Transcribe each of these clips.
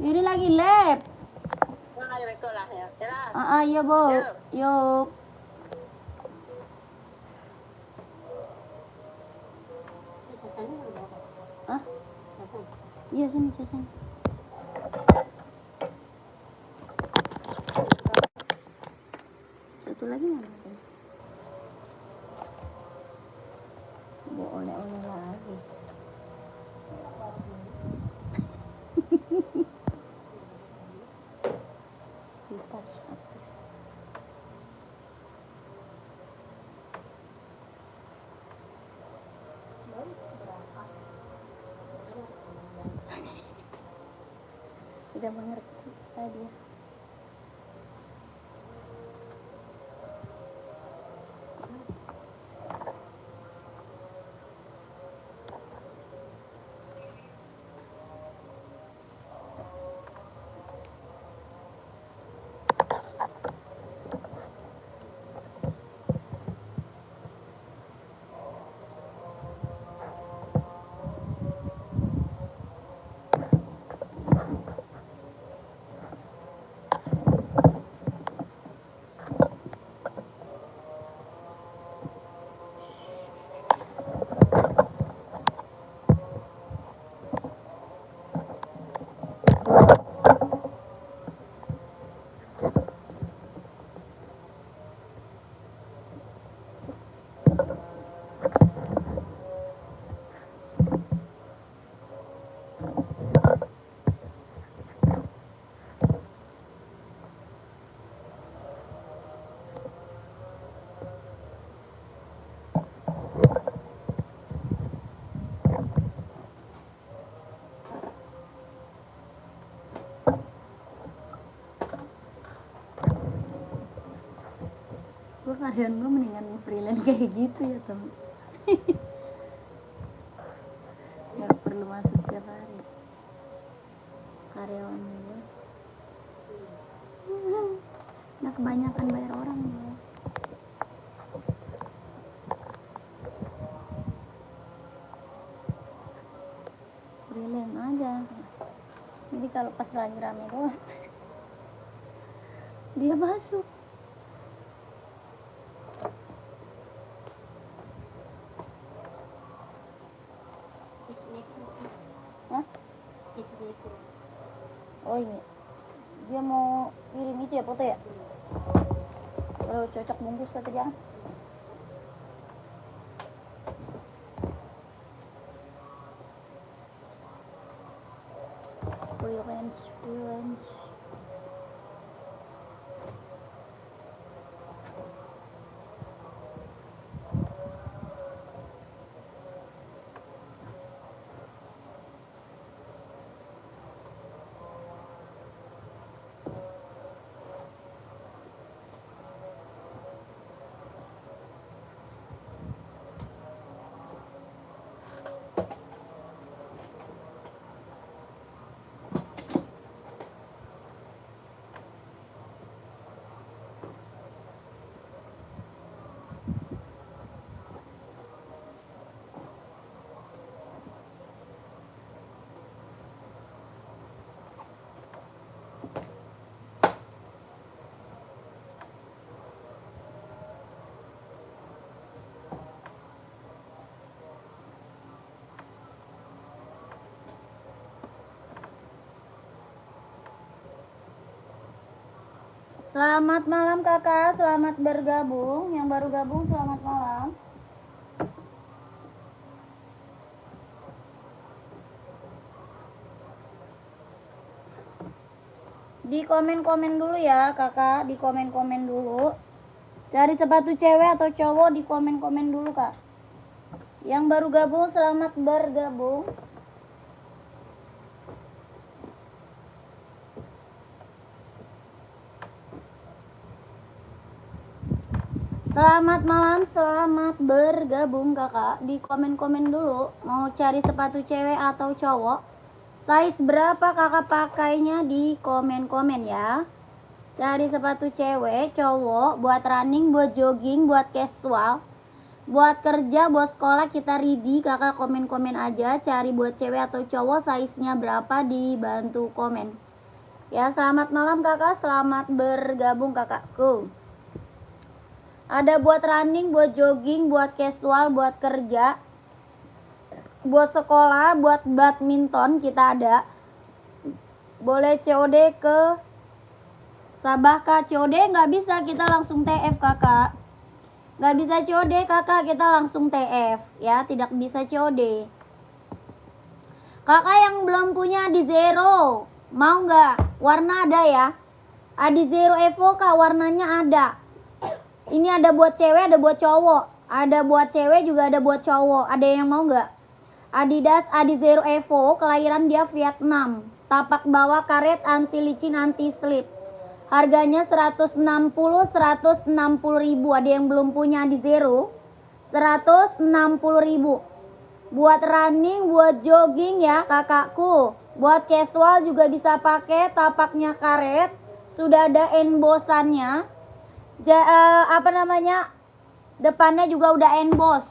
Ini lagi lab. Iya, Bo. Yuk. Iya, sini. Satu lagi mana? Bo oleh-oleh lagi. Kita aktif. Tidak mengerti dia. Gue karyawan gue mendingan freelance kayak gitu ya, temen. Gak perlu masuk tiap hari karyawan gue. Nah, kebanyakan bayar orang gue. Freelance aja. Jadi kalau pas lagi rame doang dia masuk. Hah? Oh ini dia mau kirim itu ya, foto ya. Kalau cocok bungkus kata jangan. Freelance. Selamat malam kakak, selamat bergabung. Yang baru gabung selamat malam. Di komen-komen dulu ya kakak, di komen-komen dulu. Cari sepatu cewek atau cowok, di komen-komen dulu kak. Yang baru gabung selamat bergabung. Selamat malam, selamat bergabung kakak. Di komen-komen dulu, mau cari sepatu cewek atau cowok, size berapa kakak pakainya, di komen-komen ya. Cari sepatu cewek, cowok, buat running, buat jogging, buat casual. Buat kerja, buat sekolah kita ready. Kakak komen-komen aja. Cari buat cewek atau cowok, size-nya berapa, dibantu komen. Ya, selamat malam kakak. Selamat bergabung kakakku. Ada buat running, buat jogging, buat casual, buat kerja, buat sekolah, buat badminton kita ada. Boleh COD ke Sabah kak. COD nggak bisa, kita langsung TF kakak. Nggak bisa COD kakak, kita langsung TF ya, tidak bisa COD. Kakak yang belum punya Adi Zero, mau nggak? Warna ada ya, Adi Zero Evo kak, warnanya ada. Ini ada buat cewek, ada buat cowok. Ada buat cewek juga ada buat cowok. Ada yang mau nggak? Adidas Adi Zero Evo, kelahiran dia Vietnam. Tapak bawah karet, anti licin, anti slip. Harganya 160 ribu. Ada yang belum punya Adi Zero? 160 ribu. Buat running, buat jogging ya kakakku. Buat casual juga bisa pakai, tapaknya karet. Sudah ada embosannya. Depannya juga udah emboss.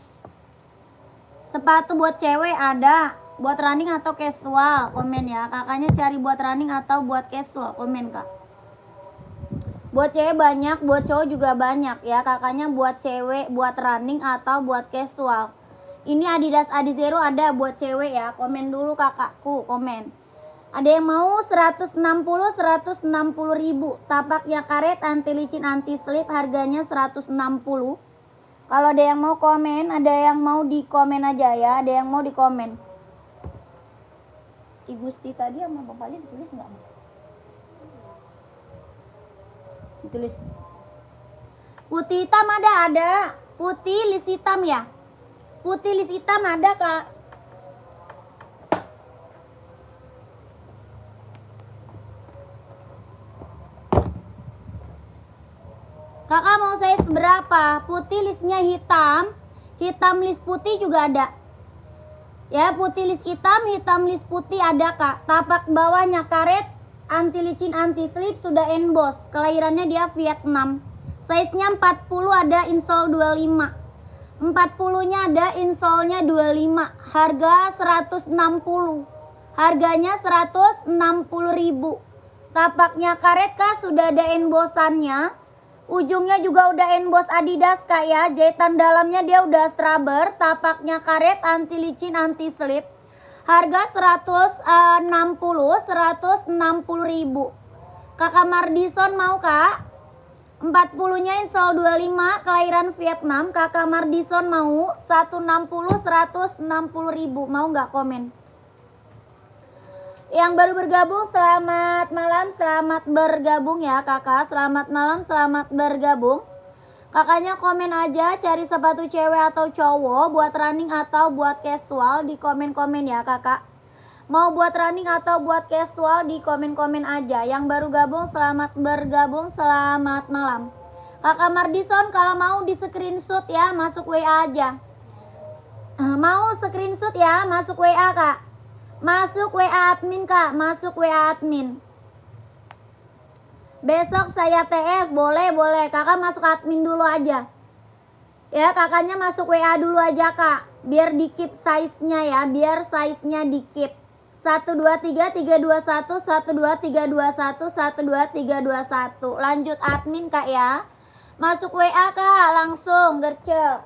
Sepatu buat cewek ada. Buat running atau casual, komen ya. Kakaknya cari buat running atau buat casual, komen kak. Buat cewek banyak, buat cowok juga banyak ya. Kakaknya buat cewek, buat running atau buat casual. Ini Adidas Adi Zero ada buat cewek ya. Komen dulu kakakku, komen. Ada yang mau 160 ribu. Tapaknya karet, anti licin, anti slip. Harganya 160. Kalau ada yang mau komen, ada yang mau di komen aja ya. Ada yang mau di komen. I Gusti tadi sama Bapak Ali ditulis nggak? Ditulis. Putih hitam ada. Putih lis hitam ya. Putih lis hitam ada kak. Kakak mau size berapa? Putih lisnya hitam. Hitam lis putih juga ada. Ya, putih lis hitam lis putih ada kak. Tapak bawahnya karet, anti licin, anti slip, sudah emboss. Kelahirannya dia Vietnam. Size-nya 40 ada, insole 25. 40-nya ada, insole-nya 25. Harga 160. Harganya 160 ribu. Tapaknya karet kak, sudah ada embossannya. Ujungnya juga udah emboss Adidas kak ya. Jahitan dalamnya dia udah strabber. Tapaknya karet, anti licin, anti slip. Harga 160 ribu. Kakak Mardison mau kak? 40-nya insole 25, kelahiran Vietnam. Kakak Mardison mau 160 ribu. Mau nggak komen? Yang baru bergabung, selamat malam, selamat bergabung ya kakak. Selamat malam, selamat bergabung. Kakaknya komen aja cari sepatu cewek atau cowok, buat running atau buat casual, di komen-komen ya kakak. Mau buat running atau buat casual, di komen-komen aja. Yang baru gabung, selamat bergabung, selamat malam. Kakak Mardison kalau mau di screenshot ya, masuk WA aja. Mau screenshot ya, masuk WA kak. Masuk WA admin kak, masuk WA admin. Besok saya TF, boleh. Kakak masuk admin dulu aja. Ya, kakaknya masuk WA dulu aja kak. Biar di keep size-nya ya, biar size-nya di keep. 123321, 12321, 12321. Lanjut admin kak ya. Masuk WA kak, langsung gercep.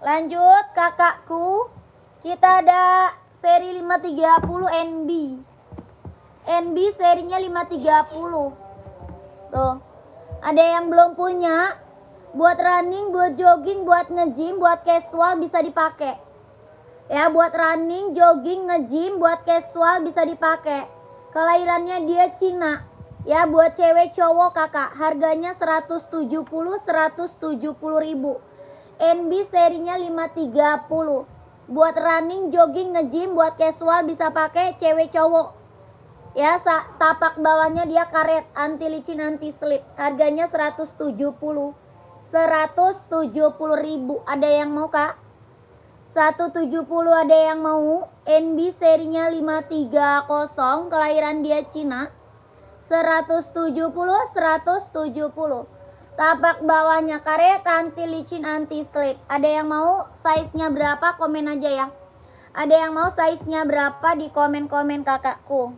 Lanjut kakakku. Kita ada seri 530 NB. NB serinya 530. Tuh. Ada yang belum punya. Buat running, buat jogging, buat nge-gym, buat casual bisa dipakai. Ya, buat running, jogging, nge-gym, buat casual bisa dipakai. Kelahirannya dia Cina. Ya, buat cewek cowok kakak. Harganya 170 ribu. NB serinya 530. Buat running, jogging, nge-gym, buat casual bisa pakai, cewek cowok. Ya, tapak bawahnya dia karet, anti licin, anti slip. Harganya 170 ribu. Ada yang mau kak? 170 ada yang mau. NB serinya 530, kelahiran dia Cina. 170. Tapak bawahnya karet, anti licin, anti slip. Ada yang mau size-nya berapa? Komen aja ya. Ada yang mau size-nya berapa di komen-komen kakakku.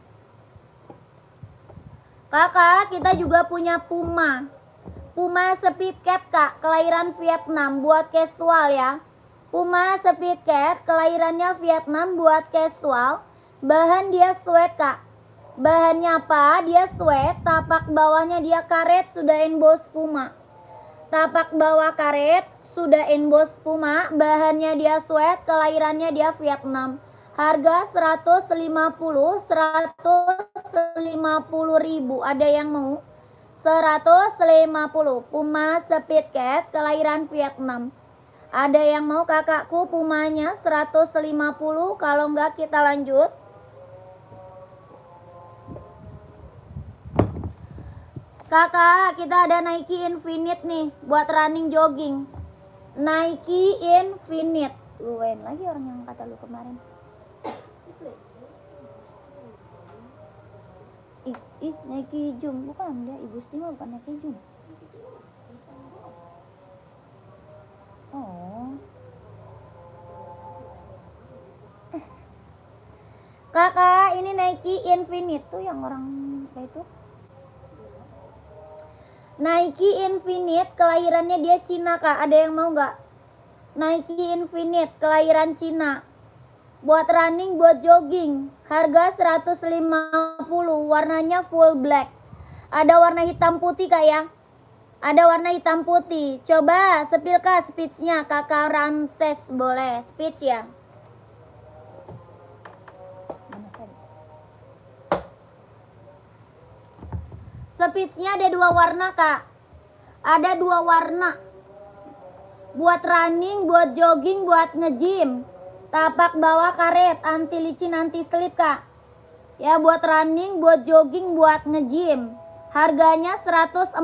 Kakak, kita juga punya Puma. Puma Speed Cat kak, kelahiran Vietnam, buat casual ya. Puma Speed Cat, kelahirannya Vietnam, buat casual. Bahan dia sweat kak. Bahannya apa? Dia sweat, tapak bawahnya dia karet, sudah emboss Puma. Tapak bawah karet, sudah emboss Puma, bahannya dia sweat, kelahirannya dia Vietnam. Harga 150 ribu. Ada yang mau? 150. Puma Speed Cat, kelahiran Vietnam. Ada yang mau kakakku Pumanya 150? Kalau enggak kita lanjut. Kakak, kita ada Nike Infinite nih buat running jogging. Nike Infinite. Luain lagi orang yang kata lu kemarin. Nike Zoom bukan dia, Ibu Stima bukan Nike Zoom. Oh. Kakak, ini Nike Infinite tuh yang orang kayak itu. Nike Infinite, kelahirannya dia Cina kak. Ada yang mau nggak? Nike Infinite, kelahiran Cina. Buat running, buat jogging. Harga 150, warnanya full black. Ada warna hitam putih kak ya? Ada warna hitam putih. Coba spill kak speech-nya. Kakak Ramses boleh speech ya. Speech-nya ada 2 warna kak. Ada 2 warna. Buat running, buat jogging, buat nge-gym. Tapak bawah karet, anti licin, anti slip kak. Ya buat running, buat jogging, buat nge-gym. Harganya 140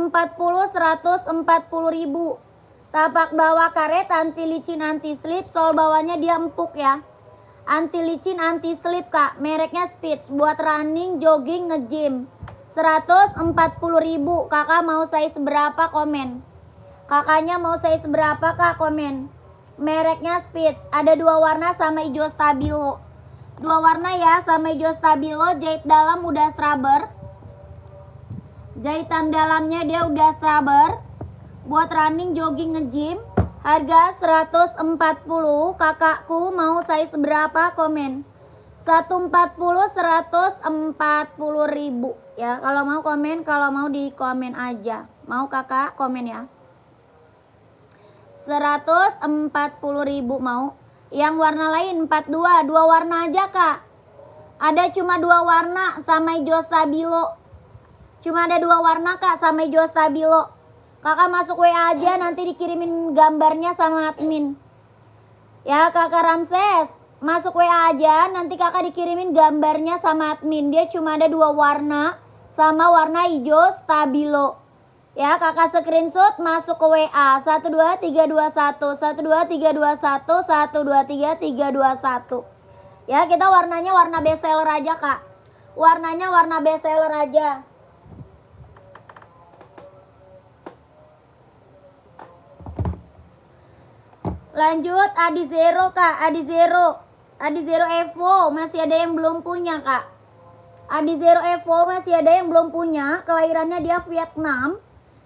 ribu. Tapak bawah karet, anti licin, anti slip. Sol bawahnya dia empuk ya. Anti licin, anti slip kak. Mereknya Speech. Buat running, jogging, nge-gym. 140 ribu. Kakak mau size berapa? Komen. Kakaknya mau size berapa kak? Komen. Mereknya Speech. Ada 2 warna sama hijau stabilo. 2 warna ya sama hijau stabilo. Jahit dalam udah strabber. Jahitan dalamnya dia udah strabber. Buat running, jogging, nge-gym. Harga 140. Kakakku mau size berapa? Komen. 140 ribu ya. Kalau mau komen, kalau mau di komen aja. Mau kakak komen ya. 140 ribu mau. Yang warna lain 42. 2 warna aja kak. Ada cuma 2 warna sama hijau stabilo. Cuma ada 2 warna kak sama hijau stabilo. Kakak masuk WA aja, nanti dikirimin gambarnya sama admin. Ya kakak Ramses, masuk WA aja, nanti kakak dikirimin gambarnya sama admin. Dia cuma ada 2 warna sama warna hijau stabilo. Ya kakak screenshot masuk ke WA 12321 12321 12321. Ya kita warnanya warna bestseller aja kak. Warnanya warna bestseller aja. Lanjut Adi Zero kak. Adi Zero Evo masih ada yang belum punya kak. Adi Zero Evo masih ada yang belum punya. Kelahirannya dia Vietnam.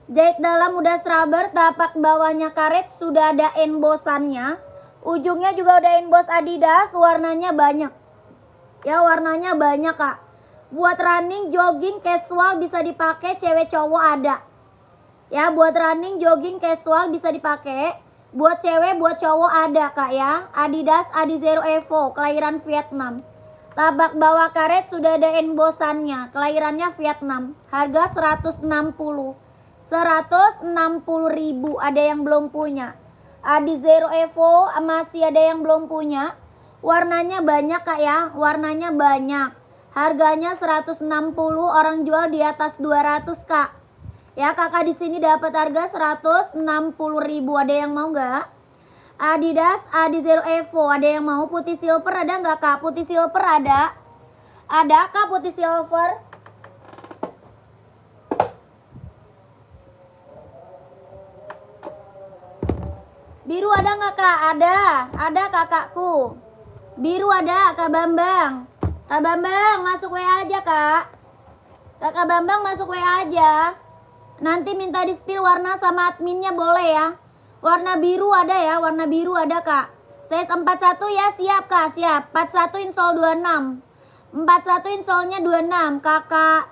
Jahit dalam udah strabber. Tapak bawahnya karet, sudah ada embossannya. Ujungnya juga udah emboss Adidas. Warnanya banyak. Ya warnanya banyak kak. Buat running, jogging, casual bisa dipakai. Cewek cowok ada. Ya buat running, jogging, casual bisa dipakai. Buat cewek, buat cowok ada kak ya. Adidas Adi Zero Evo, kelahiran Vietnam. Tapak bawah karet sudah ada embossannya. Kelahirannya Vietnam. Harga 160 ribu. Ada yang belum punya. Adi Zero Evo masih ada yang belum punya. Warnanya banyak kak ya. Warnanya banyak. Harganya 160. Orang jual di atas 200 kak. Ya kakak di sini dapat harga 160 ribu. Ada yang mau nggak? Adidas Adi Zero Evo. Ada yang mau? Putih silver ada nggak kak? Putih silver ada. Ada kak putih silver? Biru ada nggak kak? Ada kakakku. Biru ada, Kak Bambang. Kak Bambang masuk WA aja kak. Kakak Bambang masuk WA aja. Nanti minta di spill warna sama adminnya boleh ya. Warna biru ada ya, warna biru ada kak. Size 41 ya, siap kak, siap. 41 insol 26. 41 insolnya 26. Kakak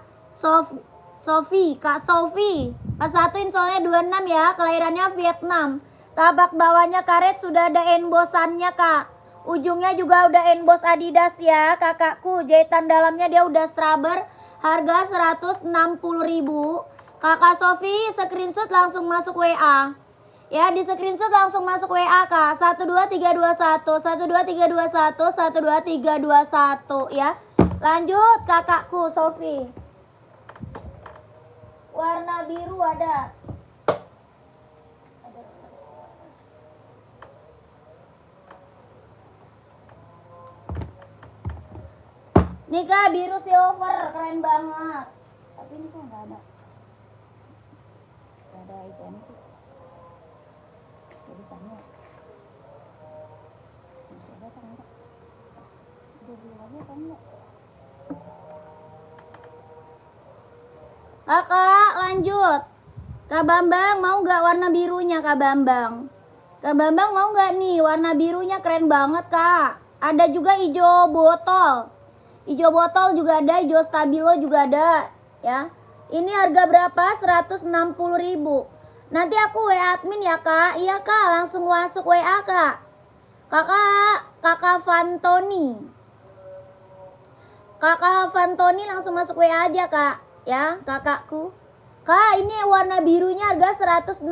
Sofi, Kak Sofi. 41 insolnya 26 ya, kelahirannya Vietnam. Tapak bawahnya karet sudah ada embosannya kak. Ujungnya juga udah emboss Adidas ya kakakku. Jahitan dalamnya dia udah straber. Harga 160.000. Kakak Sofi screenshot langsung masuk WA. Ya di screenshot langsung masuk WA kak. 12321 12321 12321 ya. Lanjut kakakku Sofi. Warna biru ada. Nih kak biru silver keren banget. Tapi ini kok nggak ada. Nggak ada item sih. Jadi sama. Masih ada kan enggak? Udah beli lagi apa enggak? Kakak lanjut. Kak Bambang mau nggak warna birunya Kak Bambang? Kak Bambang mau nggak nih warna birunya keren banget kak. Ada juga hijau botol. Hijau botol juga ada, hijau stabilo juga ada ya. Ini harga berapa? 160.000. Nanti aku WA admin ya kak. Iya kak, langsung masuk WA kak. Kakak Fantoni. Kakak Fantoni langsung masuk WA aja kak. Ya kakakku. Kak ini warna birunya harga 160.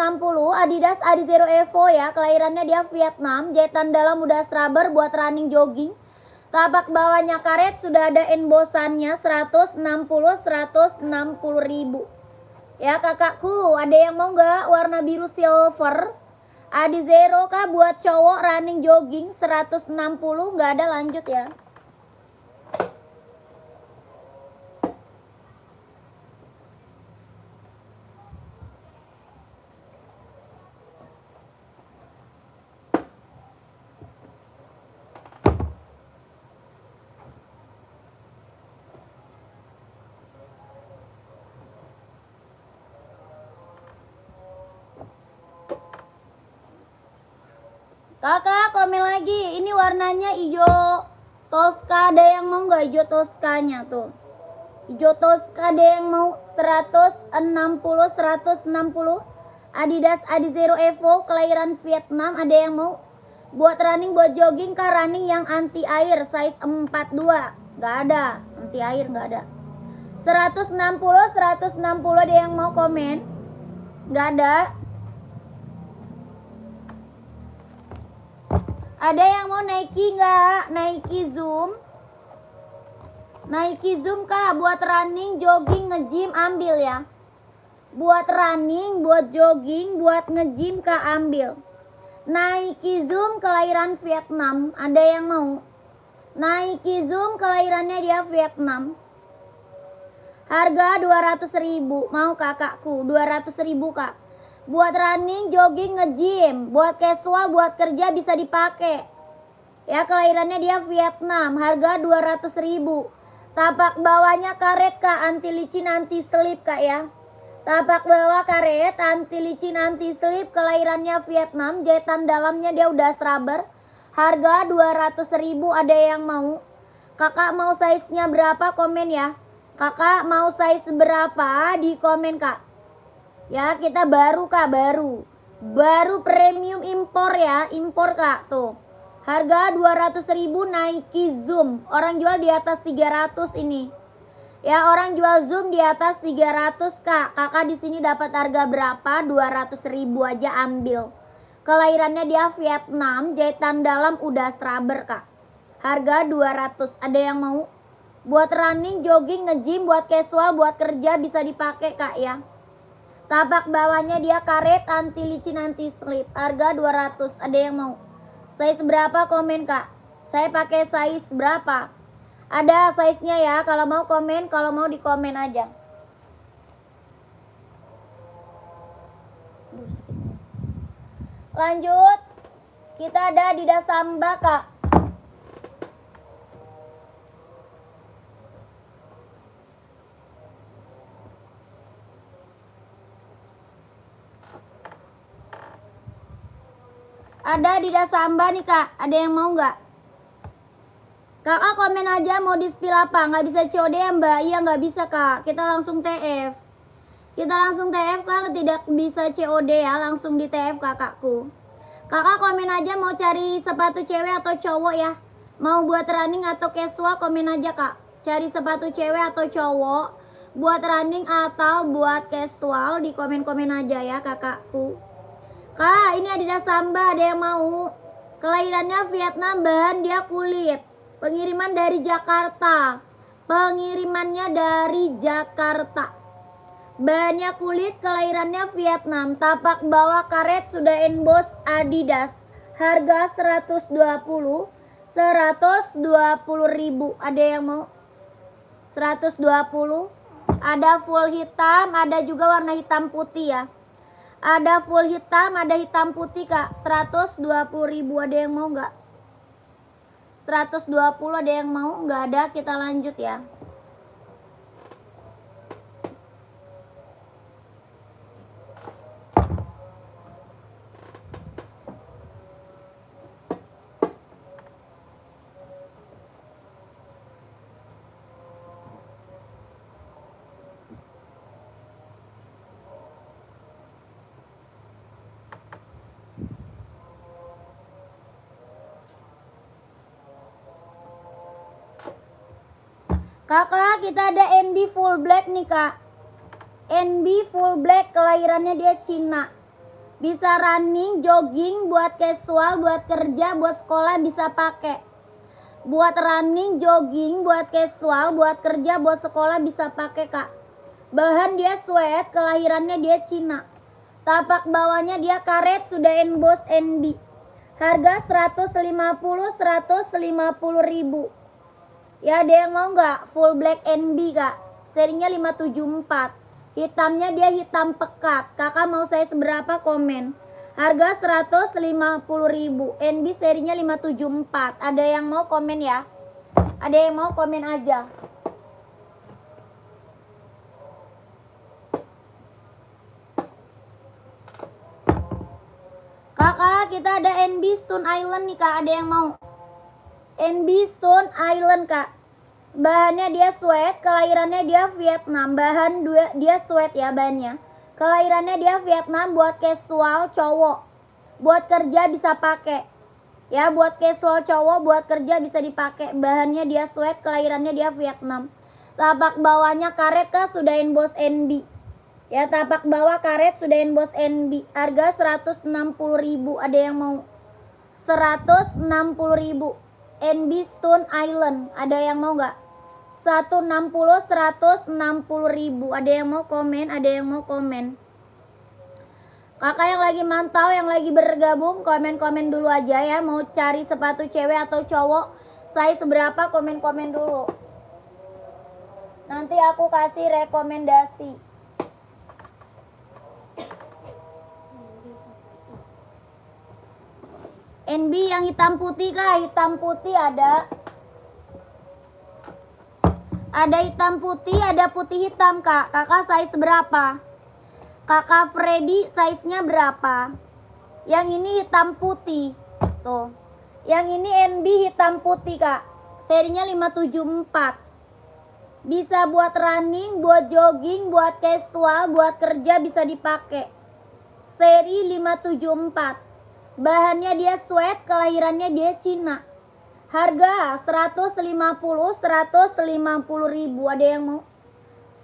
Adidas Adizero Evo ya. Kelahirannya dia Vietnam. Jahitan dalam udah straber buat running jogging. Tapak bawahnya karet sudah ada embosannya 160 ribu. Ya kakakku, ada yang mau nggak warna biru silver? Adizero kah buat cowok running jogging 160, nggak ada lanjut ya. Kakak komen lagi, ini warnanya hijau Tosca, ada yang mau nggak hijau Toscanya tuh? Hijau Tosca ada yang mau 160. Adidas Adizero Evo kelahiran Vietnam, ada yang mau? Buat running, buat jogging kah running yang anti air size 42? Nggak ada, anti air nggak ada. 160 ada yang mau komen? Nggak ada. Ada yang mau Nike nggak? Nike Zoom. Nike Zoom kak buat running, jogging, nge-gym ambil ya. Buat running, buat jogging, buat nge-gym kak ambil. Nike Zoom kelahiran Vietnam. Ada yang mau? Nike Zoom kelahirannya dia Vietnam. Harga 200.000. Mau kakakku 200.000 kak. Buat running, jogging, nge-gym, buat casual, buat kerja bisa dipakai. Ya kelahirannya dia Vietnam, harga 200.000. Tapak bawahnya karet kak, anti licin, anti slip kak ya. Tapak bawah karet, anti licin, anti slip, kelahirannya Vietnam, jahitan dalamnya dia udah straber. Harga 200.000, ada yang mau? Kakak mau size-nya berapa? Komen ya. Kakak mau size berapa? Di komen kak. Ya kita baru kak, baru premium impor ya, impor kak tuh. Harga 200.000 Nike Zoom. Orang jual di atas 300 ini. Ya orang jual Zoom di atas 300 kak. Kakak di sini dapat harga berapa? 200.000 aja ambil. Kelahirannya dia Vietnam, jahitan dalam udah straber kak. Harga 200. Ada yang mau? Buat running, jogging, nge-gym, buat casual, buat kerja bisa dipakai kak ya. Tapak bawahnya dia karet, anti licin, anti slip. Harga 200. Ada yang mau? Size berapa? Komen kak. Saya pakai size berapa? Ada size-nya ya. Kalau mau komen, kalau mau di komen aja. Lanjut. Kita ada Adidas Samba, Kak. Ada Adidas Samba nih, Kak. Ada yang mau nggak? Kakak komen aja mau di spill apa. Nggak bisa COD ya, Mbak? Iya, nggak bisa, Kak. Kita langsung TF. Kita langsung TF, Kak. Tidak bisa COD ya. Langsung di TF, kakakku. Kakak komen aja mau cari sepatu cewek atau cowok ya. Mau buat running atau casual, komen aja, Kak. Cari sepatu cewek atau cowok. Buat running atau buat casual, di komen-komen aja ya, kakakku. Kak, ini Adidas Samba, ada yang mau? Kelahirannya Vietnam, bahan dia kulit. Pengiriman dari Jakarta. Pengirimannya dari Jakarta. Bahannya kulit, kelahirannya Vietnam. Tapak bawah karet sudah emboss Adidas. Harga 120. 120.000. Ada yang mau? 120. Ada full hitam, ada juga warna hitam putih ya. Ada full hitam, ada hitam putih, Kak. 120.000. Ada yang mau nggak? 120 ada yang mau? Nggak ada, kita lanjut ya. Kakak, kita ada NB full black nih, Kak. NB full black, kelahirannya dia Cina. Bisa running, jogging, buat casual, buat kerja, buat sekolah bisa pakai. Buat running, jogging, buat casual, buat kerja, buat sekolah bisa pakai, Kak. Bahan dia sweat, kelahirannya dia Cina. Tapak bawahnya dia karet, sudah emboss NB. Harga 150.000. Ya, ada yang mau nggak? Full black NB, Kak. Serinya 574. Hitamnya dia hitam pekat. Kakak mau saya seberapa, komen. Harga 150.000. NB serinya 574. Ada yang mau komen ya? Ada yang mau komen aja. Kakak, kita ada NB Stone Island nih, Kak. Ada yang mau? NB Stone Island, Kak. Bahannya dia sweat, kelahirannya dia Vietnam. Bahan dia sweat ya bahannya. Kelahirannya dia Vietnam, buat casual cowok. Buat kerja bisa pakai. Ya, buat casual cowok, buat kerja bisa dipakai. Bahannya dia sweat, kelahirannya dia Vietnam. Tapak bawahnya karet, Kak, sudah emboss NB. Ya, tapak bawah karet sudah emboss NB. Harga 160.000. Ada yang mau? 160.000. NB Stone Island. Ada yang mau nggak? 160.000. Ada yang mau komen? Ada yang mau komen? Kakak yang lagi mantau, yang lagi bergabung, komen-komen dulu aja ya. Mau cari sepatu cewek atau cowok, size berapa, komen-komen dulu. Nanti aku kasih rekomendasi. NB yang hitam putih, Kak. Hitam putih ada. Ada hitam putih, ada putih hitam, Kak. Kakak size berapa? Kakak Freddy size-nya berapa? Yang ini hitam putih. Tuh. Yang ini NB hitam putih, Kak. Serinya 574. Bisa buat running, buat jogging, buat casual, buat kerja bisa dipakai. Seri 574. Bahannya dia sweat, kelahirannya dia Cina. Harga 150.000. Ada yang mau?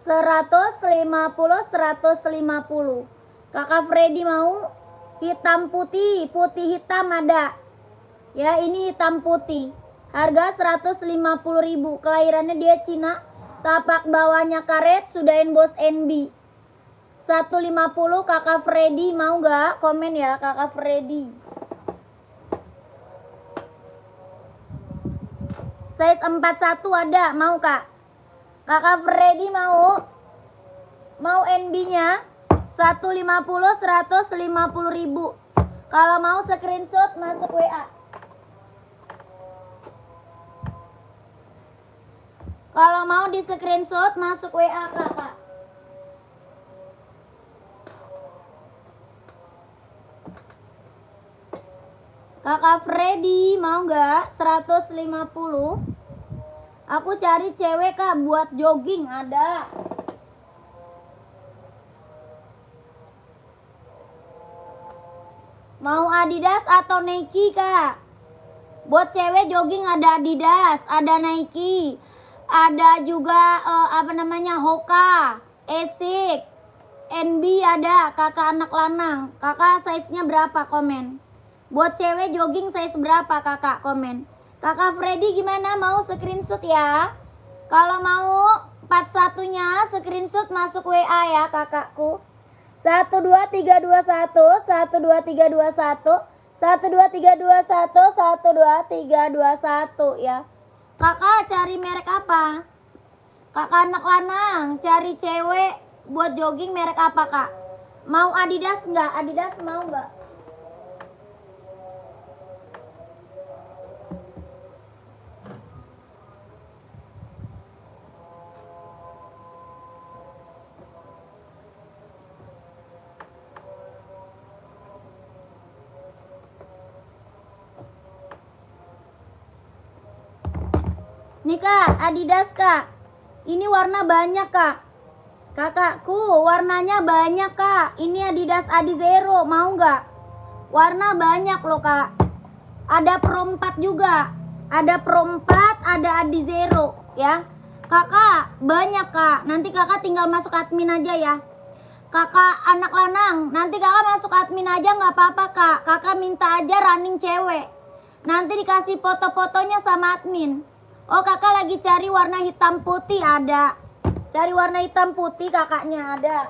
150. Kakak Freddy mau? Hitam putih, putih hitam ada. Ya, ini hitam putih. Harga 150.000. Kelahirannya dia Cina. Tapak bawahnya karet, sudah emboss NB. 150. Kakak Freddy mau nggak? Komen ya, Kakak Freddy. Size 41 ada, mau, Kak? Kakak Freddy mau? Mau NB-nya? 150.000. Kalau mau screenshot masuk WA. Kalau mau di screenshot masuk WA kakak. Kakak Freddy mau nggak 150? Aku cari cewek kak buat jogging ada. Mau Adidas atau Nike kak? Buat cewek jogging ada Adidas, ada Nike. Ada juga Hoka, Asics, NB ada, kakak anak lanang. Kakak size-nya berapa komen? Buat cewek jogging size berapa kakak komen? Kakak Freddy gimana, mau screenshot ya? Kalau mau 41-nya screenshot masuk WA ya kakakku. 12321 12321 12321 12321 ya. Kakak cari merek apa? Kakak anak lanang cari cewek buat jogging merek apa kak? Mau Adidas nggak? Adidas mau nggak? Nih kak, Adidas kak. Ini warna banyak kak. Kakakku, warnanya banyak kak. Ini Adidas Adizero, mau nggak? Warna banyak loh kak. Ada Pro 4 juga. Ada Pro 4, ada Adizero ya. Kakak, banyak kak. Nanti kakak tinggal masuk admin aja ya. Kakak anak lanang, nanti kakak masuk admin aja nggak apa-apa kak. Kakak minta aja running cewek. Nanti dikasih foto-fotonya sama admin. Oh kakak lagi cari warna hitam putih ada. Cari warna hitam putih kakaknya ada.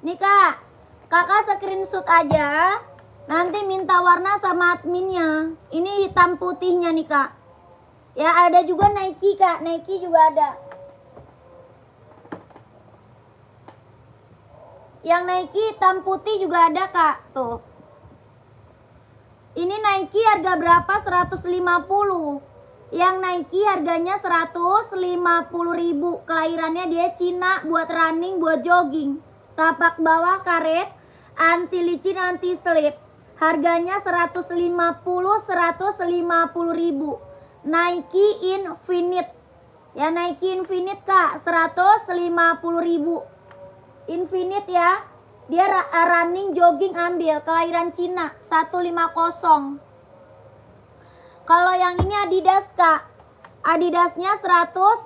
Nih kak, kakak screenshot aja. Nanti minta warna sama adminnya. Ini hitam putihnya nih kak. Ya ada juga Nike kak, Nike juga ada. Yang Nike hitam putih juga ada kak, tuh. Ini Nike harga berapa? 150. Yang Nike harganya 150.000. Kelahirannya dia Cina, buat running, buat jogging. Tapak bawah karet, anti licin, anti slip. Harganya 150.000. Nike Infinite. Ya Nike Infinite kak, 150.000. Infinite ya. Dia running jogging ambil, kelahiran Cina 150. Kalau yang ini Adidas kak, Adidasnya 160.000.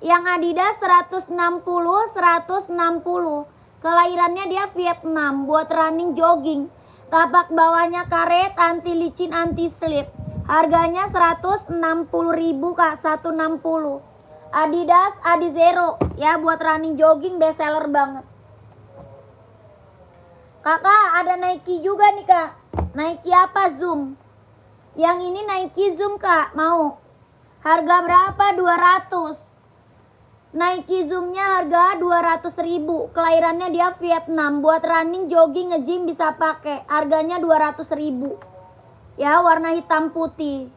Yang Adidas 160. Kelahirannya dia Vietnam, buat running jogging. Tapak bawahnya karet, anti licin, anti slip. Harganya 160.000 kak, 160. Adidas Adizero ya, buat running jogging best seller banget. Kakak ada Nike juga nih kak. Nike apa? Zoom. Yang ini Nike Zoom kak, mau? Harga berapa? 200. Nike Zoomnya harga 200.000. Kelahirannya dia Vietnam, buat running jogging nge-gym bisa pakai. Harganya 200.000. Ya warna hitam putih.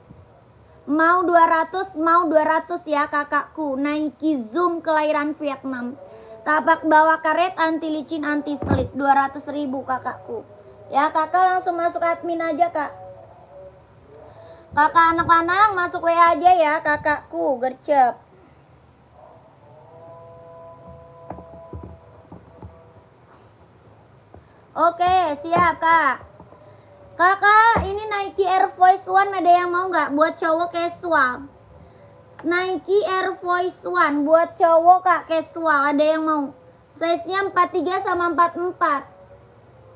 Mau 200, mau 200 ya kakakku. Nike Zoom kelahiran Vietnam. Tapak bawah karet, anti licin, anti slip. 200.000 kakakku. Ya kakak langsung masuk admin aja kak. Kakak anak lanang masuk WA aja ya kakakku. Gercep. Oke siap kak. Kakak ini Nike Air Force One, ada yang mau nggak? Buat cowok casual. Nike Air Force One buat cowok kak casual, ada yang mau? Size-nya 43 sama 44.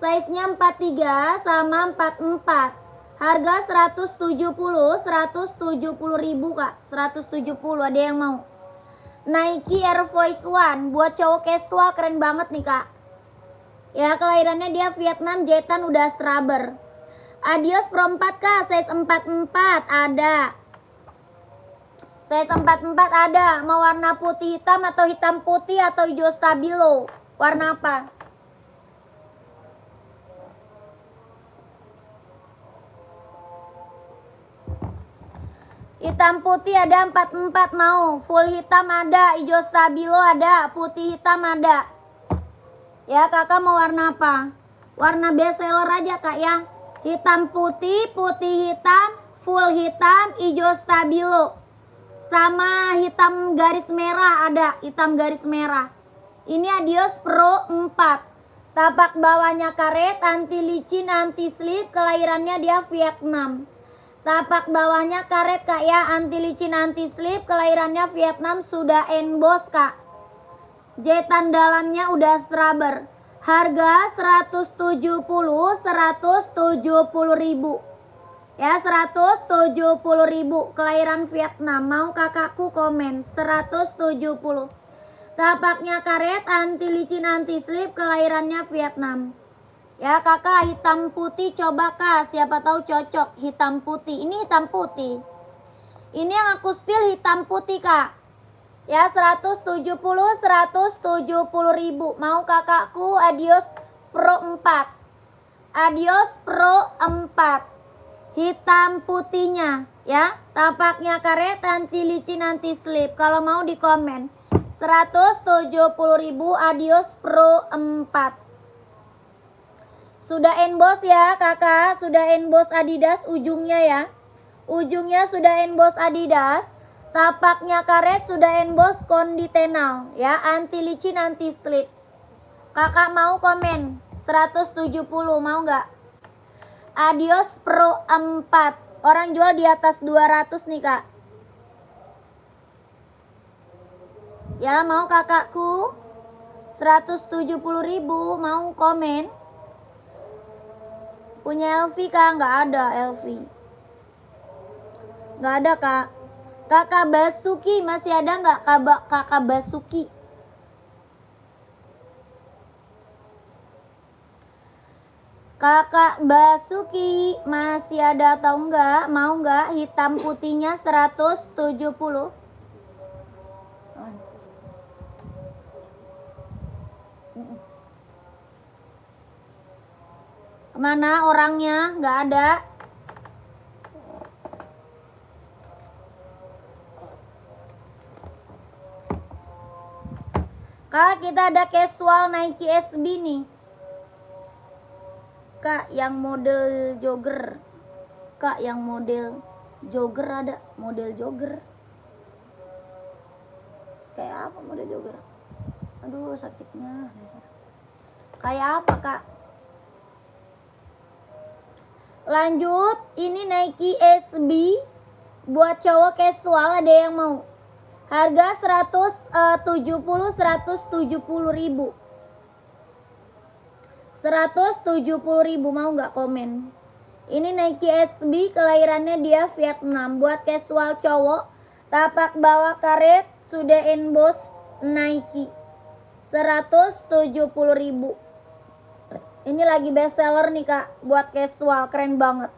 Size-nya 43 sama 44. Harga 170.000 kak. 170, ada yang mau? Nike Air Force One buat cowok casual, keren banget nih kak. Ya kelahirannya dia Vietnam, jahitan udah Straber. Adios Pro 4 kak, size 44 ada. Size 44 ada. Mau warna putih hitam atau hitam putih atau hijau stabilo? Warna apa? Hitam putih ada 44 mau. Full hitam ada, hijau stabilo ada, putih hitam ada. Ya, kakak mau warna apa? Warna best seller aja kak ya. Hitam putih, putih hitam, full hitam, hijau stabilo. Sama hitam garis merah ada, hitam garis merah. Ini Adios Pro 4. Tapak bawahnya karet, anti licin, anti slip, kelahirannya dia Vietnam. Tapak bawahnya karet kak ya, anti licin, anti slip, kelahirannya Vietnam, sudah emboss kak. Jahitan dalamnya udah straber. Harga 170 ribu. Ya 170 ribu. Kelahiran Vietnam. Mau kakakku komen 170. Tapaknya karet, anti licin, anti slip, kelahirannya Vietnam. Ya kakak hitam putih coba kak, siapa tahu cocok hitam putih. Ini hitam putih. Ini yang aku spill hitam putih kak. Ya 170 ribu. Mau kakakku Adios Pro 4. Adios Pro 4. Hitam putihnya ya. Tapaknya karet, anti licin, anti slip. Kalau mau di komen 170 ribu Adios Pro 4. Sudah emboss ya kakak. Sudah emboss Adidas ujungnya ya. Ujungnya sudah emboss Adidas. Tapaknya karet, sudah emboss konditenal ya, anti licin, anti slip. Kakak mau komen 170, mau nggak? Adios Pro 4. Orang jual di atas 200 nih kak. Ya mau kakakku 170 ribu, mau komen. Punya LV kak? Nggak ada LV. Nggak ada kak. Kakak Basuki masih ada nggak kakak Basuki? Kakak Basuki masih ada atau enggak? Mau nggak hitam putihnya 170? Kemana orangnya? Nggak ada. Kak, kita ada casual Nike SB nih. Kak, yang model jogger. Kak, yang model jogger ada. Model jogger. Kayak apa model jogger? Aduh, sakitnya. Kayak apa, Kak? Lanjut, ini Nike SB. Buat cowok casual ada yang mau? Harga 170 ribu. 170 ribu, mau nggak komen? Ini Nike SB, kelahirannya dia Vietnam. Buat casual cowok, tapak bawah karet, sudah emboss Nike. 170 ribu. Ini lagi best seller nih kak, buat casual, keren banget.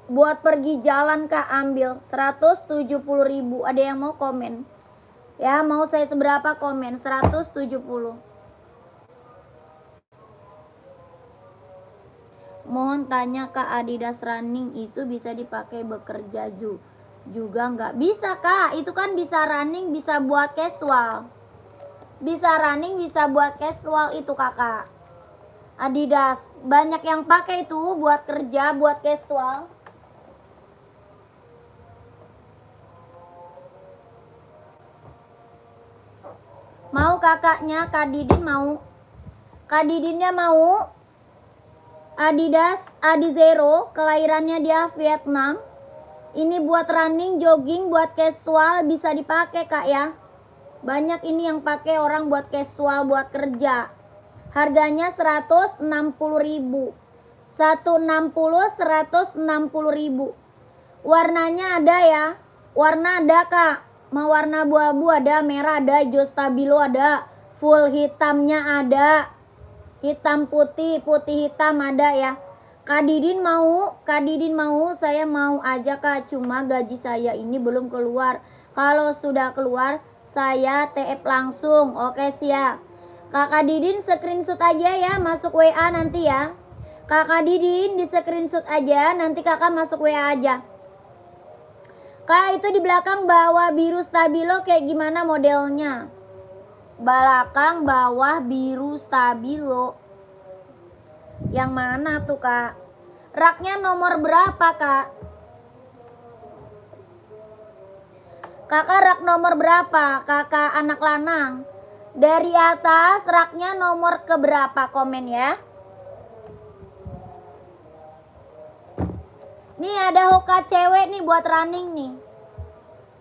Buat pergi jalan kak, ambil 170 ribu. Ada yang mau komen? Ya mau saya seberapa komen? 170. Mohon tanya kak, Adidas running itu bisa dipakai bekerja juga nggak? Bisa kak, itu kan bisa running, bisa buat casual. Bisa running, bisa buat casual itu kakak. Adidas banyak yang pakai itu buat kerja, buat casual. Mau kakaknya, Kak Didin mau? Kak Didinnya mau? Adidas Adizero, kelahirannya dia Vietnam. Ini buat running, jogging, buat casual, bisa dipakai kak ya. Banyak ini yang pakai orang buat casual, buat kerja. Harganya 160 ribu. 160 ribu. Warnanya ada ya. Warna ada kak. Mau warna abu-abu ada, merah ada, hijau stabilo ada, full hitamnya ada, hitam putih, putih hitam ada ya. Kak Didin mau, saya mau aja Kak, cuma gaji saya ini belum keluar. Kalau sudah keluar, saya TF langsung. Oke siap. Kakak Didin screenshot aja ya, masuk WA nanti ya. Kakak Didin di screenshot aja, nanti kakak masuk WA aja. Kak itu di belakang bawah biru stabilo kayak gimana modelnya? Belakang bawah biru stabilo. Yang mana tuh Kak? Raknya nomor berapa Kak? Kakak rak nomor berapa? Kakak anak lanang. Dari atas raknya nomor keberapa, komen ya. Nih ada hoka cewek nih buat running nih.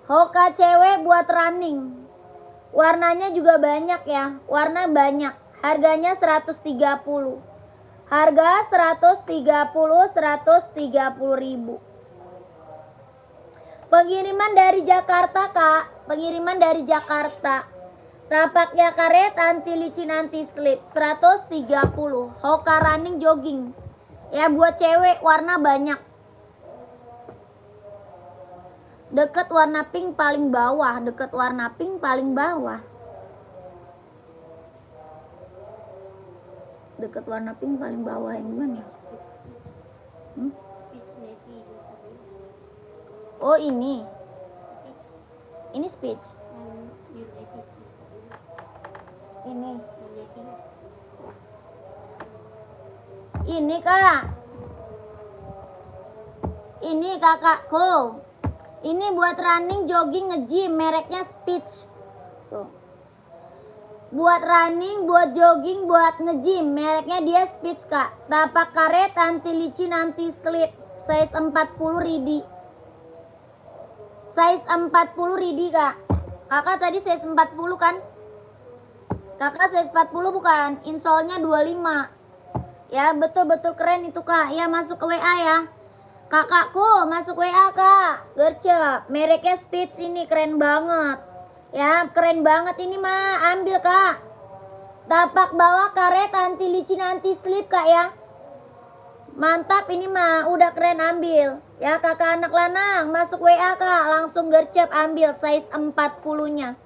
Hoka cewek buat running. Warnanya juga banyak ya. Warna banyak. Harganya 130. Harga 130 ribu. Pengiriman dari Jakarta Kak. Pengiriman dari Jakarta. Tapaknya karet anti licin anti slip 130. Hoka running jogging. Ya buat cewek warna banyak. Deket warna pink paling bawah. Deket warna pink paling bawah. Deket warna pink paling bawah yang mana? Oh ini. Ini speech. Ini Kak. Ini kakakku. Ini buat running, jogging, nge-gym, mereknya Speech. Tuh. Buat running, buat jogging, buat nge-gym, mereknya dia Speech Kak. Tapak karet, anti licin, anti slip. Size 40 ridi. Size 40 ridi Kak. Kakak tadi size 40 kan? Kakak size 40 bukan? Insolnya 25. Ya betul-betul keren itu Kak. Ya masuk ke WA ya. Kakakku masuk WA Kak. Gercep. Mereknya Speech ini keren banget. Ya keren banget ini mah. Ambil Kak. Tapak bawah karet anti licin anti slip Kak ya. Mantap ini mah. Udah keren ambil. Ya kakak anak lanang masuk WA Kak. Langsung gercep ambil size 40-nya.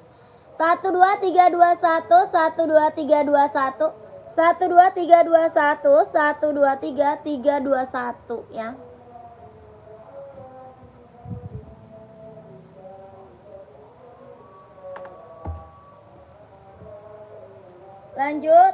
12321 12321 12321 123321 ya. Lanjut.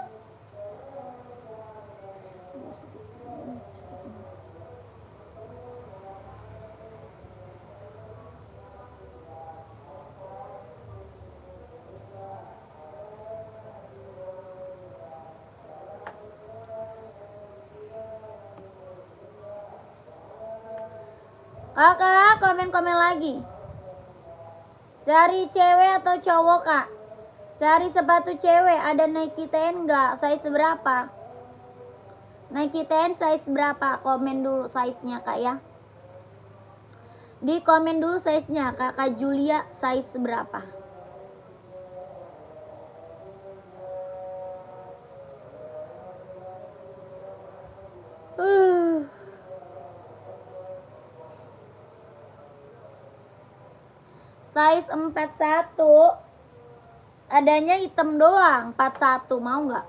Kakak komen-komen lagi. Cari cewek atau cowok Kak? Cari sepatu cewek, ada Nike 10 enggak? Size berapa? Nike 10 size berapa? Komen dulu size-nya Kak ya. Di komen dulu size-nya. Kakak Julia size berapa? Size 41. Adanya hitam doang, 41 mau nggak?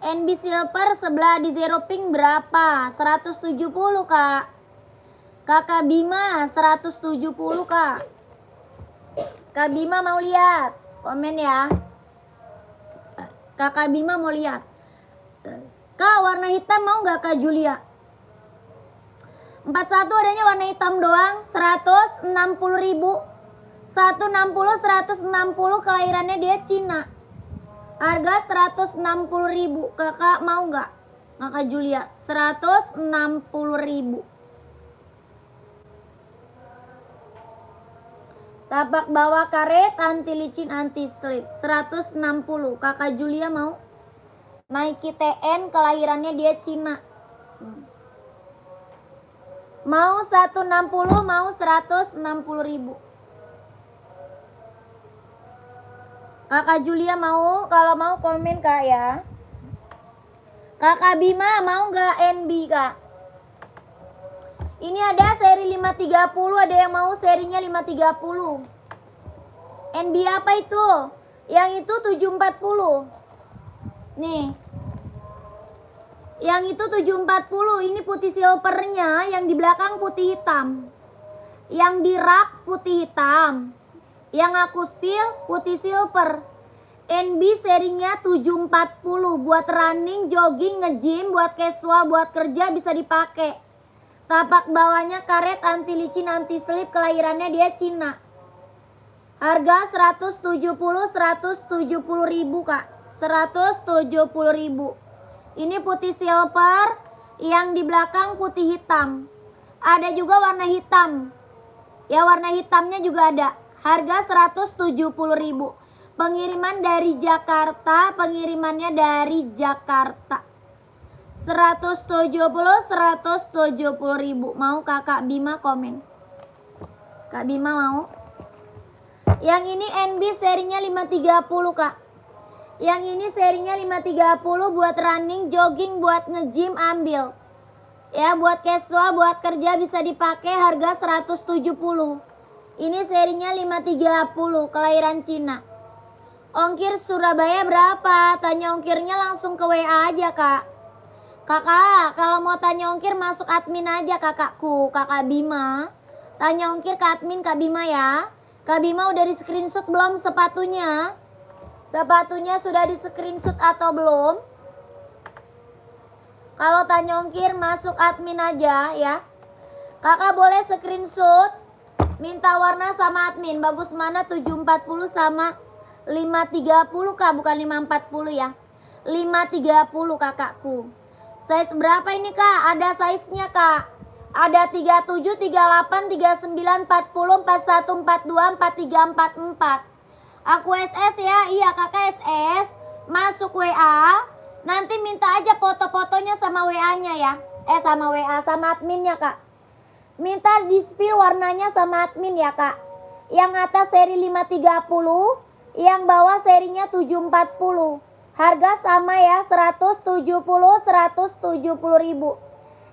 NB Silver sebelah di Zero Pink berapa? 170 Kak. Kakak Bima 170 Kak. Kak Bima mau lihat? Komen ya. Kakak Bima mau lihat. Kak warna hitam mau nggak Kak Julia? 41 adanya warna hitam doang 160 ribu. 160 160 kelahirannya dia Cina. Harga 160 ribu. Kakak mau nggak? Kakak Julia 160 ribu. Tapak bawah karet anti licin anti slip 160. Kakak Julia mau? Nike TN kelahirannya dia Cina. Mau 160, mau 160.000. Kakak Julia mau, kalau mau komen Kak ya. Kakak Bima mau nggak NB Kak? Ini ada seri 530, ada yang mau serinya 530. NB apa itu? Yang itu 740. Nih. Yang itu 740, ini putih silvernya, yang di belakang putih hitam. Yang di rak putih hitam. Yang aku spill putih silver. NB serinya 740, buat running, jogging, nge-gym, buat casual, buat kerja bisa dipakai. Tapak bawahnya karet, anti licin, anti slip, kelahirannya dia Cina. Harga 170.000 Kak. 170.000. Ini putih silver, yang di belakang putih hitam. Ada juga warna hitam. Ya, warna hitamnya juga ada. Harga 170.000. Pengiriman dari Jakarta, pengirimannya dari Jakarta. 170.000. Mau Kakak Bima komen. Kak Bima mau? Yang ini NB serinya 530 Kak. Yang ini serinya 530, buat running, jogging, buat nge-gym ambil. Ya, buat casual, buat kerja bisa dipakai, harga 170. Ini serinya 530, kelahiran Cina. Ongkir Surabaya berapa? Tanya ongkirnya langsung ke WA aja Kak. Kakak, kalau mau tanya ongkir masuk admin aja kakakku, Kakak Bima. Tanya ongkir ke admin Kak Bima ya. Kak Bima udah di screenshot belum sepatunya? Sepatunya sudah di screenshot atau belum? Kalau tanya ongkir masuk admin aja ya. Kakak boleh screenshot, minta warna sama admin. Bagus mana 740 sama 530 Kak, bukan 540 ya. 530 kakakku. Size berapa ini Kak? Ada size-nya Kak. Ada 37, 38, 39, 40, 41, 42, 43, 44. Aku SS ya, iya kakak SS. Masuk WA, nanti minta aja foto-fotonya sama WA-nya ya. Sama WA, sama adminnya Kak. Minta di-spill warnanya sama admin ya Kak. Yang atas seri 530, yang bawah serinya 740. Harga sama ya, 170.000.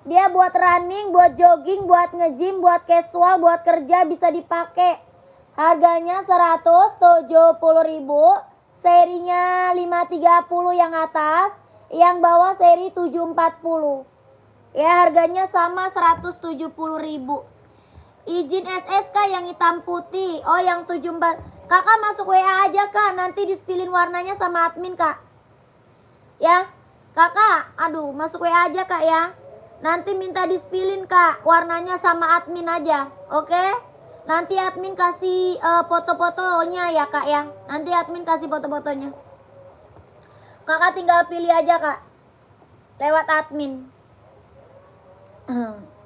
Dia buat running, buat jogging, buat nge-gym, buat casual, buat kerja bisa dipakai. Harganya 170.000. Serinya 530 yang atas, yang bawah seri 740. Ya, harganya sama 170.000. Izin SSK yang hitam putih. Oh, yang 74. Kakak masuk WA aja Kak, nanti di-spillin warnanya sama admin Kak. Ya, Kakak, aduh, masuk WA aja Kak ya. Nanti minta di-spillin Kak, warnanya sama admin aja. Oke? Nanti admin kasih foto-fotonya ya Kak ya. Nanti admin kasih foto-fotonya. Kakak tinggal pilih aja Kak, lewat admin.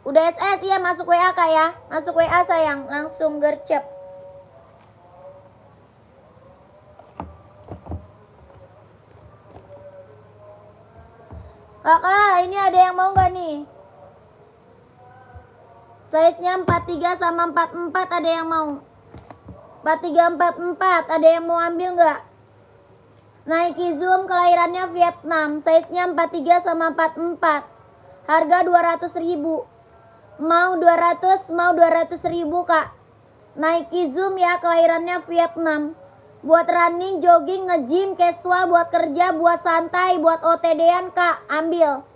Udah SS ya, masuk WA Kak ya. Masuk WA sayang, langsung gercep. Kakak, ini ada yang mau gak nih? Size-nya 43 sama 44, ada yang mau? 43, 44, ada yang mau ambil nggak? Nike Zoom, kelahirannya Vietnam. Size-nya 43 sama 44. Harga 200.000. Mau 200.000 Kak. Nike Zoom ya, kelahirannya Vietnam. Buat running, jogging, nge-gym, casual, buat kerja, buat santai, buat OTD-an Kak, ambil.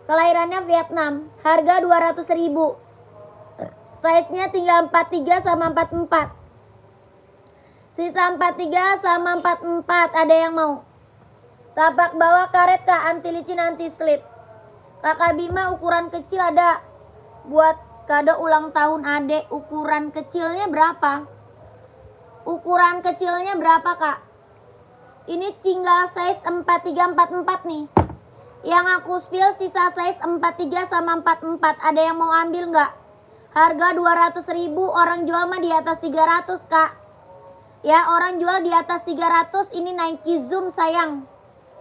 Kelahirannya Vietnam. Harga 200.000. Size-nya tinggal 43 sama 44. Sisa 43 sama 44, ada yang mau? Tapak bawah karet Kak, anti licin, anti slip. Kakak Bima ukuran kecil ada. Buat kado ulang tahun adek, ukuran kecilnya berapa? Ukuran kecilnya berapa Kak? Ini tinggal size 43, 44 nih. Yang aku spill sisa size 43 sama 44, ada yang mau ambil nggak? Harga 200.000, orang jual mah di atas 300 Kak. Ya, orang jual di atas 300. Ini Nike Zoom sayang.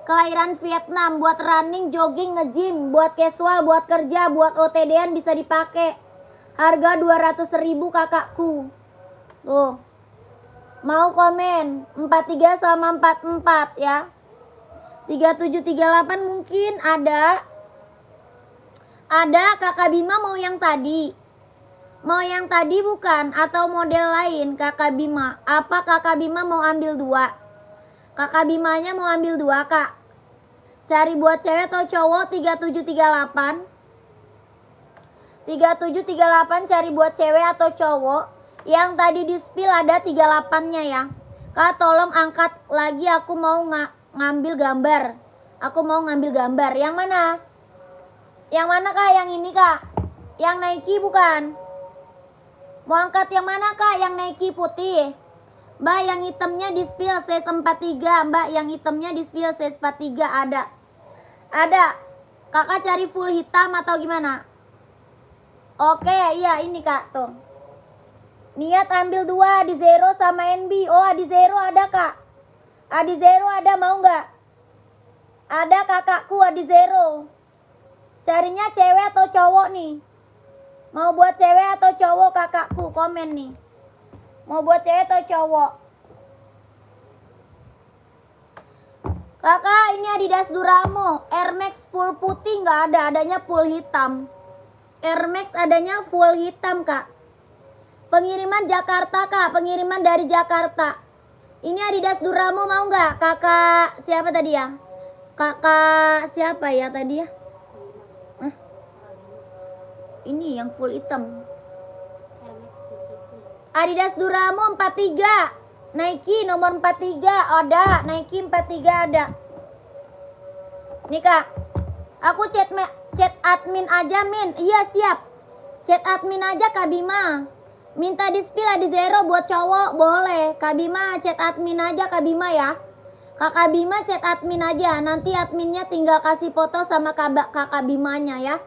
Kelahiran Vietnam, buat running, jogging, nge-gym, buat casual, buat kerja, buat OTD-an bisa dipakai. Harga 200.000 kakakku. Tuh. Mau komen 43 sama 44 ya. 3738 mungkin ada. Ada Kakak Bima mau yang tadi. Mau yang tadi bukan atau model lain Kakak Bima. Apa Kakak Bima mau ambil 2? Kakak Bimanya mau ambil 2 Kak. Cari buat cewek atau cowok 3738. 3738 cari buat cewek atau cowok. Yang tadi di spill ada 38-nya ya. Kak tolong angkat lagi, aku mau ngambil gambar. Aku mau ngambil gambar. Yang mana? Yang mana Kak? Yang ini Kak? Yang Nike bukan? Mau angkat yang mana Kak? Yang Nike putih. Mbak yang hitamnya di spill size 43. Mbak yang hitamnya di spill size 43 ada. Ada. Kakak cari full hitam atau gimana? Oke, iya ini Kak tuh. Niat ambil 2 di Zero sama NB. Oh, di Zero ada Kak. Adi Zero ada, mau nggak? Ada kakakku Adi Zero. Carinya cewek atau cowok nih? Mau buat cewek atau cowok kakakku? Komen nih. Mau buat cewek atau cowok? Kakak ini Adidas Duramo. Air Max full putih nggak ada, adanya full hitam. Air Max adanya full hitam Kak. Pengiriman Jakarta Kak, pengiriman dari Jakarta. Ini Adidas Duramo mau nggak? Kakak siapa tadi ya? Kakak siapa ya tadi ya? Ini yang full hitam. Adidas Duramo 43. Nike nomor 43 ada. Nike 43 ada. Nih Kak. Aku chat admin aja Min. Iya siap. Chat admin aja Kak Bima. Minta di spill di Zero buat cowok boleh. Kak Bima chat admin aja Kak Bima ya. Kakak Bima chat admin aja. Nanti adminnya tinggal kasih foto sama kakak Bimanya ya.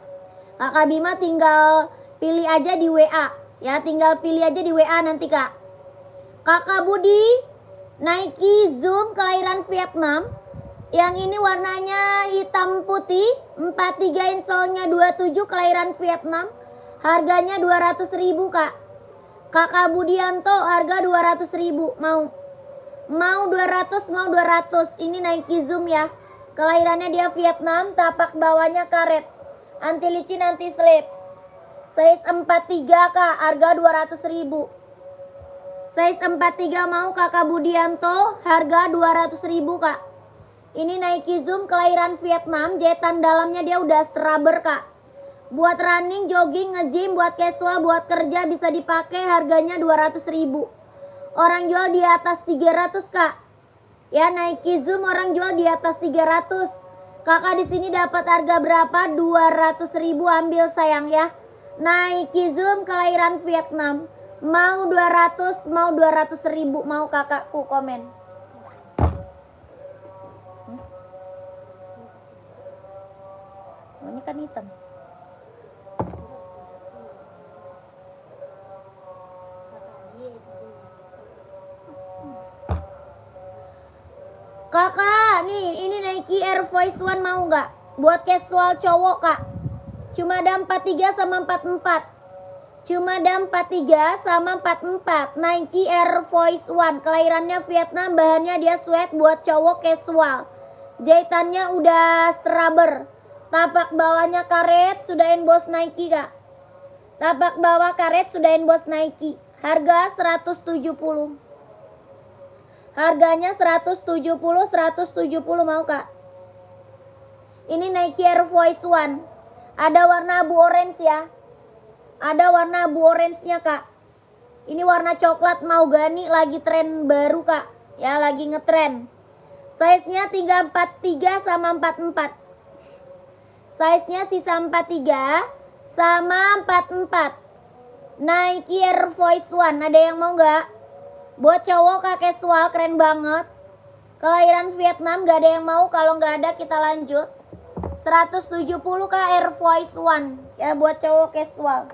Kakak Bima tinggal pilih aja di WA. Ya tinggal pilih aja di WA nanti Kak. Kakak Budi Nike Zoom kelahiran Vietnam. Yang ini warnanya hitam putih. 43 insole-nya 27 kelahiran Vietnam. Harganya 200.000 Kak. Kakak Budianto harga 200.000. Mau 200, mau 200. Ini Nike Zoom ya. Kelahirannya dia Vietnam, tapak bawahnya karet. Anti licin, anti slip. Size 43 Kak, harga 200.000. Size 43 mau Kakak Budianto, harga 200.000 Kak. Ini Nike Zoom kelahiran Vietnam, jahitan dalamnya dia udah strabber Kak. Buat running, jogging, nge-gym, buat casual, buat kerja bisa dipakai, harganya 200.000. Orang jual di atas 300 Kak. Ya Nike Zoom orang jual di atas 300. Kakak di sini dapat harga berapa? 200.000 ambil sayang ya. Nike Zoom kelahiran Vietnam. Mau 200, mau 200.000. Mau kakakku komen. Ini kan hitam. Kakak, nih ini Nike Air Force One mau nggak? Buat casual cowok Kak. Cuma ada 43 sama 44. Cuma ada 43 sama 44. Nike Air Force One. Kelahirannya Vietnam, bahannya dia sweat buat cowok casual. Jahitannya udah strabber. Tapak bawahnya karet, sudah emboss Nike Kak. Tapak bawah karet sudah emboss Nike. Harga 170. Harganya 170 mau Kak. Ini Nike Air Force One. Ada warna abu orange ya. Ada warna abu orange-nya Kak. Ini warna coklat mahogani lagi tren baru Kak. Ya lagi ngetren. Size-nya 343 sama 44. Size-nya sisa 43 sama 44. Nike Air Force One. Ada yang mau nggak? Buat cowok Kak casual keren banget. Kelahiran Vietnam, gak ada yang mau. Kalau nggak ada kita lanjut. 170 Kak Air Force One. Ya buat cowok casual.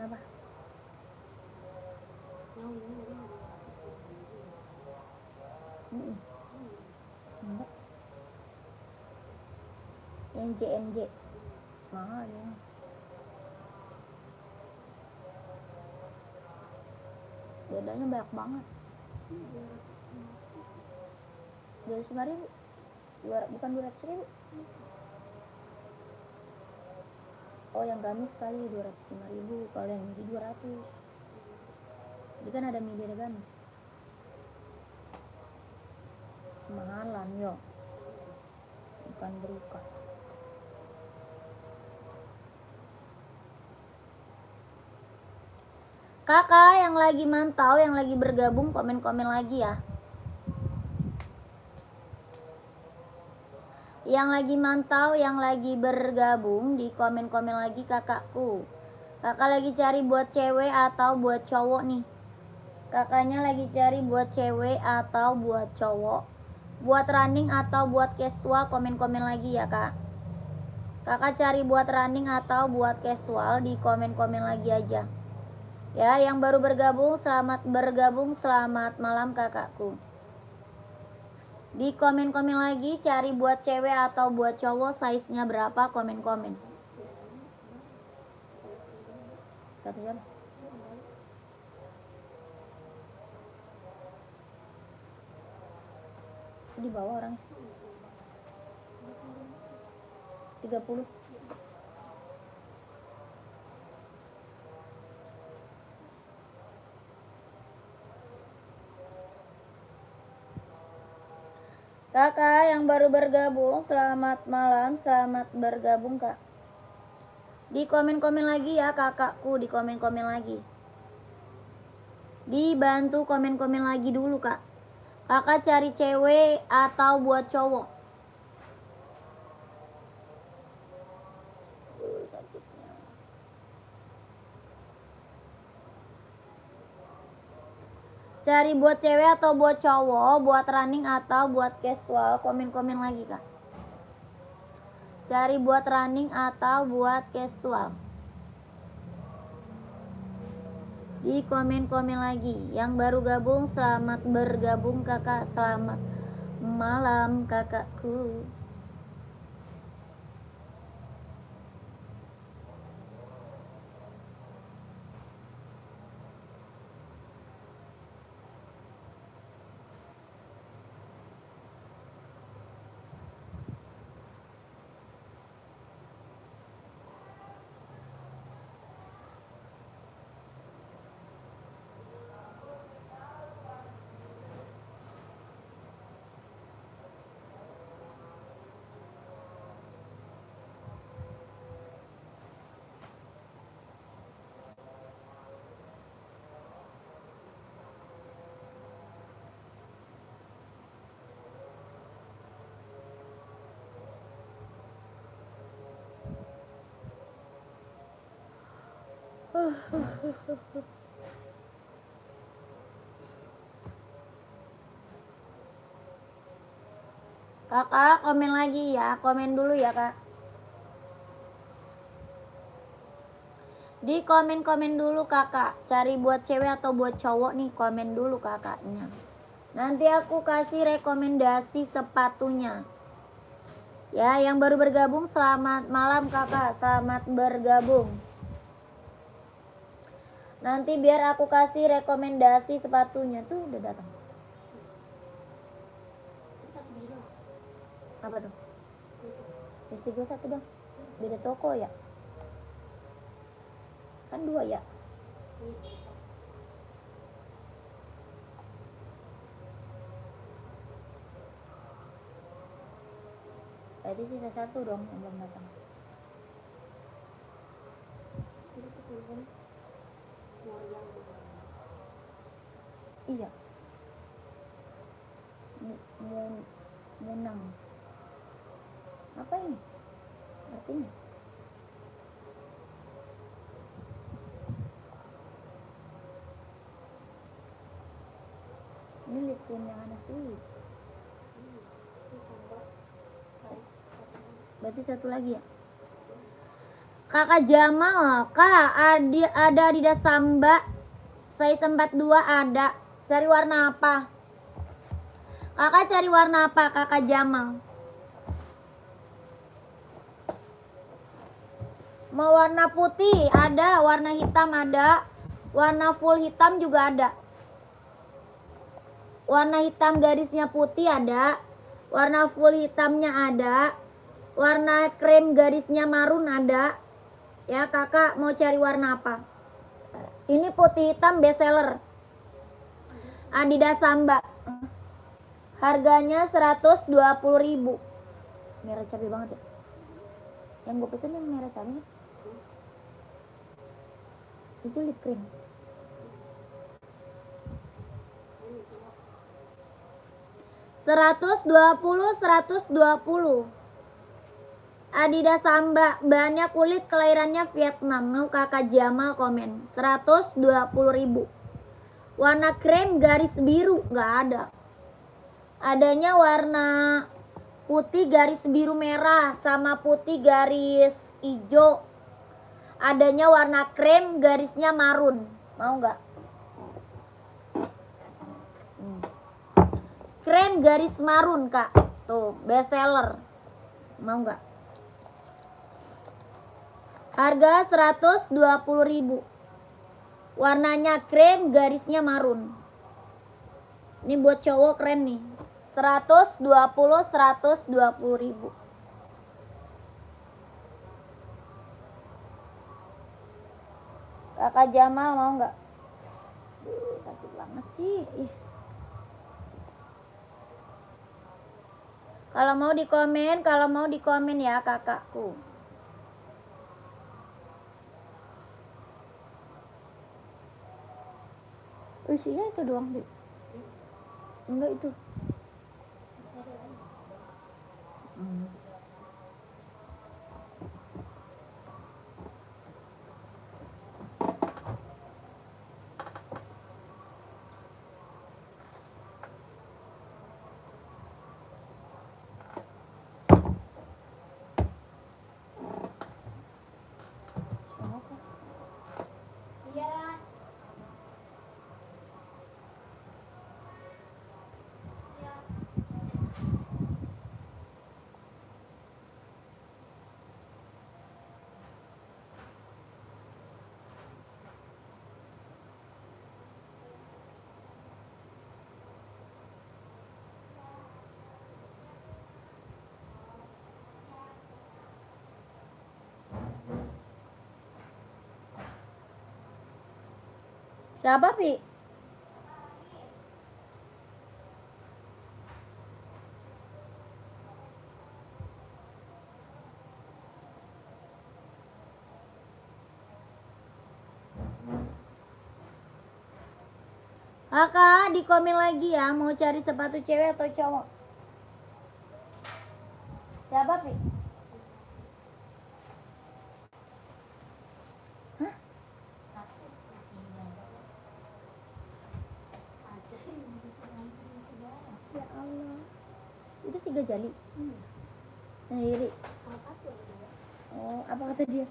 Kenapa? Enggak. Yang JNJ mahal ya. Bedanya banyak banget. 205.000, bukan 200.000. Oh, yang gamis kali 205.000, kalau yang midi 200. Jadi kan ada midi ada gamis. Mahalan yo, bukan berukah. Kakak yang lagi mantau, yang lagi bergabung, komen-komen lagi ya. Yang lagi mantau, yang lagi bergabung, di komen-komen lagi kakakku. Kakak lagi cari buat cewek atau buat cowok nih? Kakaknya lagi cari buat cewek atau buat cowok? Buat running atau buat casual? Komen-komen lagi ya kak. Kakak cari buat running atau buat casual? Di komen-komen lagi aja. Ya, yang baru bergabung, selamat bergabung, selamat malam kakakku. Di komen-komen lagi, cari buat cewek atau buat cowok, size-nya berapa, komen-komen. Satu jam. Di bawah orang 30. Kakak yang baru bergabung, selamat malam, selamat bergabung kak. Di komen-komen lagi ya kakakku, di komen-komen lagi. Dibantu komen-komen lagi dulu kak. Kakak cari cewek atau buat cowok? Sakitnya. Cari buat cewek atau buat cowok, buat running atau buat casual, komen-komen lagi kak. Cari buat running atau buat casual. Di komen-komen lagi. Yang baru gabung, selamat bergabung kakak. Selamat malam kakakku. Kakak komen lagi ya, komen dulu ya kak. Di komen-komen dulu kakak. Cari buat cewek atau buat cowok nih, komen dulu kakaknya. Nanti aku kasih rekomendasi sepatunya. Ya, yang baru bergabung, selamat malam kakak. Selamat bergabung. Nanti biar aku kasih rekomendasi sepatunya. Tuh udah datang. Apa tuh? Istri gue satu dong. Beda toko ya? Kan 2 ya? Tadi sisa 1 dong yang belum datang. Iya. Munang. Apa ini? Artinya? Ini liquid yang ada sulit. Berarti 1 lagi ya? Kakak Jamal, Kak, ada Adidas Samba size 42 ada. Cari warna apa? Kakak cari warna apa, Kakak Jamal? Mau warna putih ada, warna hitam ada, warna full hitam juga ada. Warna hitam garisnya putih ada, warna full hitamnya ada, warna krem garisnya marun ada. Ya, kakak mau cari warna apa? Ini putih hitam bestseller Adidas Samba. Harganya 120.000. Merah cabai banget ya. Yang gue pesen yang merah cabai. Itu lip cream. $120. Adidas Samba, bahannya kulit, kelahirannya Vietnam. Mau kakak Jamal komen. 120.000. Warna krem garis biru nggak ada. Adanya warna putih garis biru merah sama putih garis hijau. Adanya warna krem garisnya marun. Mau nggak? Krem garis marun, Kak. Tuh, best seller. Mau nggak? Harga 120.000. Warnanya krem, garisnya marun. Ini buat cowok keren nih. 120.000. Kakak Jamal mau nggak? Sakit banget sih. Kalau mau di komen ya kakakku. Isinya itu doang deh. Enggak itu. Siapa, Pi? Kakak, di komen lagi ya, mau cari sepatu cewek atau cowok? Siapa, Pi? Hah? Ya Allah. Itu si Gajali? Sendiri. Oh, apa kata dia?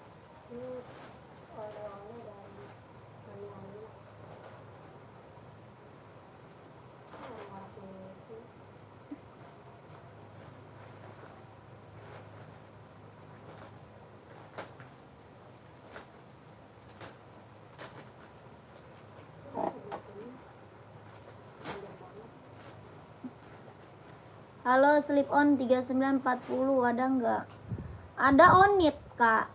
Halo, slip on 3940 ada nggak? Ada Onit, Kak.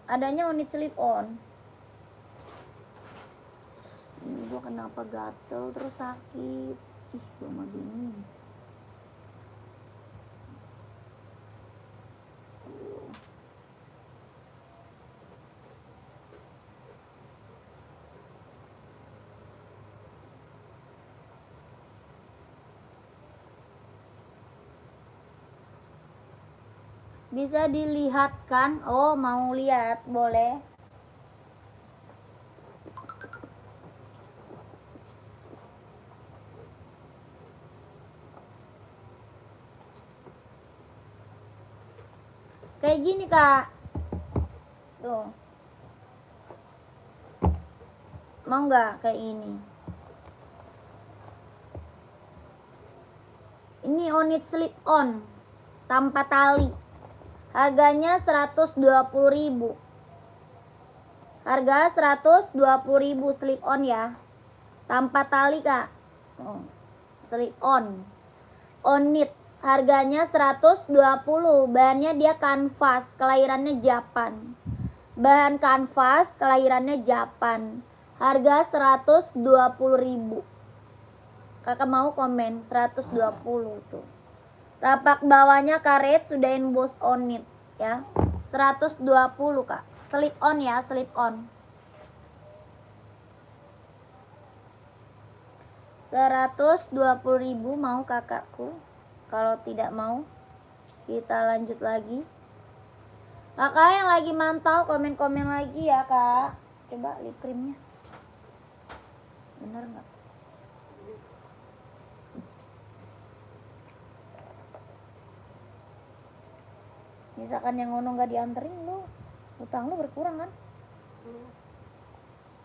Adanya Onit slip on. Ini gua kenapa gatel terus sakit? Ih, gua mah gini. Bisa dilihatkan? Oh, mau lihat? Boleh. Kayak gini kak. Tuh. Mau nggak kayak ini? Ini Onit slip on tanpa tali. Harganya 120.000. Harga 120.000 slip on ya. Tanpa tali kak. Oh, slip on. Onit. Harganya 120. Bahannya dia kanvas, kelahirannya Japan. Bahan kanvas, kelahirannya Japan. Harga 120.000. Kakak mau komen 120 tuh. Tapak bawahnya karet sudah emboss Onit ya. 120 kak. Slip on ya, slip on. 120.000 mau kakakku. Kalau tidak mau, kita lanjut lagi. Kakak yang lagi mantau komen-komen lagi ya kak. Coba lip creamnya. Bener nggak? Misalkan yang ngono nggak dianterin lu, utang lu berkurang kan?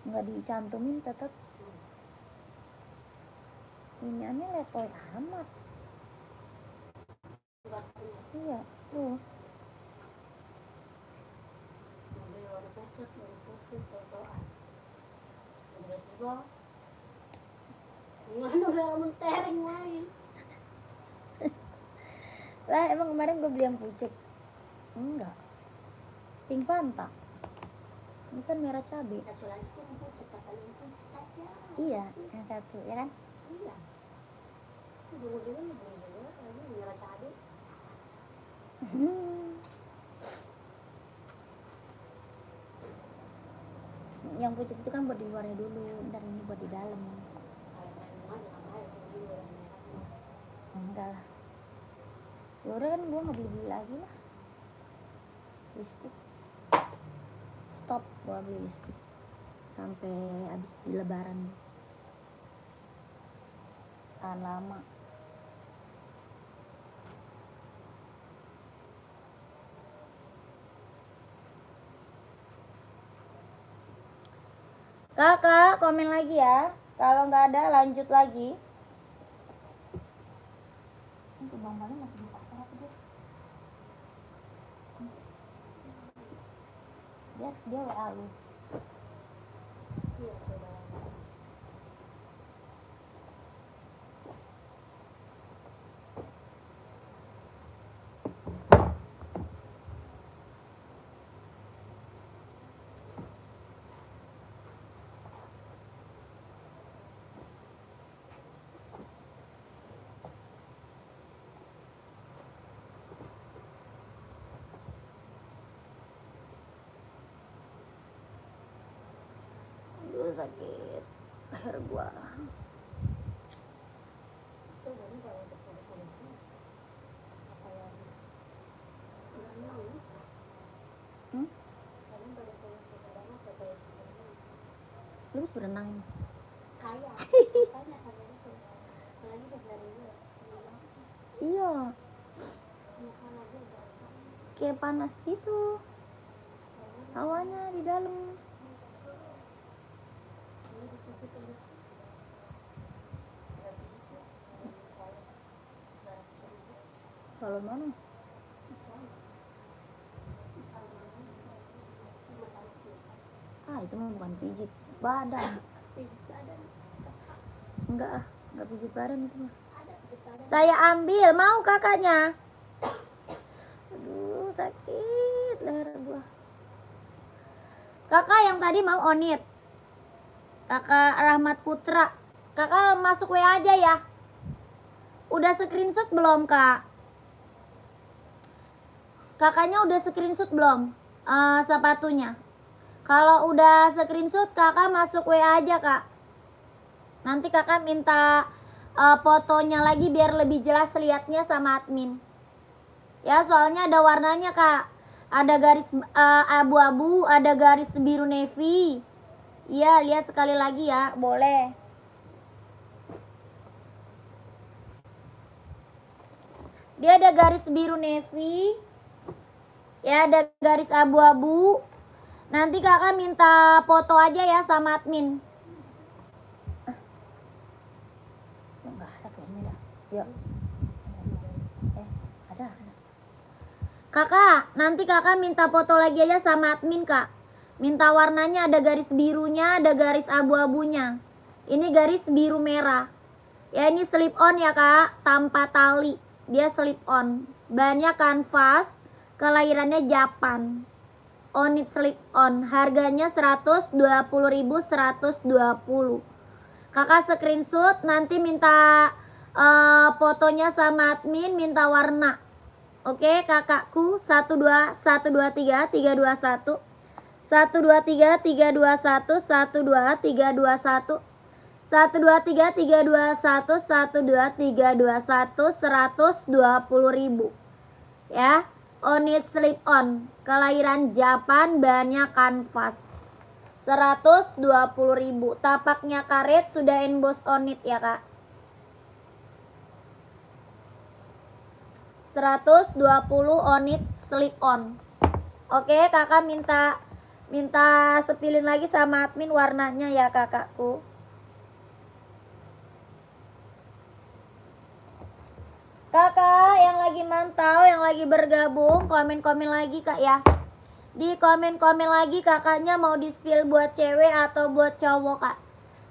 Nggak dicantumin tetap. Ini aneh letoy amat. Iya, tuh. Lah emang kemarin gue beli yang pucet. Enggak. Pink Fanta. Ini kan merah cabai. Satu lagi tuh yang pucet katanya itu ya. Iya, yang satu, ya kan? Iya. Dulu-dulu nih beli merah cabai. Yang pucet itu kan buat di luarnya dulu, ntar ini buat di dalam. Enggak lah. Ya udah kan gue nggak beli lagi lah. Lipstick. Stop gue beli lipstick sampai habis di lebaran. Tahan lama. Kakak komen lagi ya. Kalau nggak ada lanjut lagi. Itu Bang Bali masih di pasar apa dia? Dia WA lu. Iya, coba. Sakit leher gua. Lu bisa berenang ini? Iya. Kayak panas gitu. Hawanya di dalam. Kalau mana? Itu mah bukan pijit badan. Enggak pijit badan itu mah. Saya ambil, mau kakaknya? Aduh, sakit leher gua. Kakak yang tadi mau Onit. Kakak Rahmat Putra. Kakak masuk WA aja ya. Udah screenshot belum, Kak? Kakaknya udah screenshot belum sepatunya? Kalau udah screenshot, kakak masuk WA aja, Kak. Nanti kakak minta fotonya lagi biar lebih jelas liatnya sama admin. Ya, soalnya ada warnanya, Kak. Ada garis abu-abu, ada garis biru navy. Iya, lihat sekali lagi ya, boleh. Dia ada garis biru navy. Ya, ada garis abu-abu. Nanti kakak minta foto aja ya sama admin. Enggak ada kayaknya dah. Yuk. Ada. Kakak, nanti kakak minta foto lagi aja sama admin, Kak. Minta warnanya, ada garis birunya, ada garis abu-abunya. Ini garis biru merah. Ya, ini slip on ya, Kak, tanpa tali. Dia slip on. Bahannya kanvas, kelahirannya Japan. Onit slip on. Harganya 120.120. Kakak screenshot, nanti minta fotonya sama admin, minta warna. Oke, kakakku 123 321 123 321 123 321 123 321 123 321 120.000 ya. Onit slip on, kelahiran Japan, bahannya kanvas. 120.000. Tapaknya karet, sudah emboss onit ya, Kak. 120 onit slip on. Oke, kakak minta sepilin lagi sama admin warnanya ya, kakakku. Kakak yang lagi mantau, yang lagi bergabung, komen-komen lagi, Kak ya. Di komen-komen lagi kakaknya mau di-spill buat cewek atau buat cowok, Kak.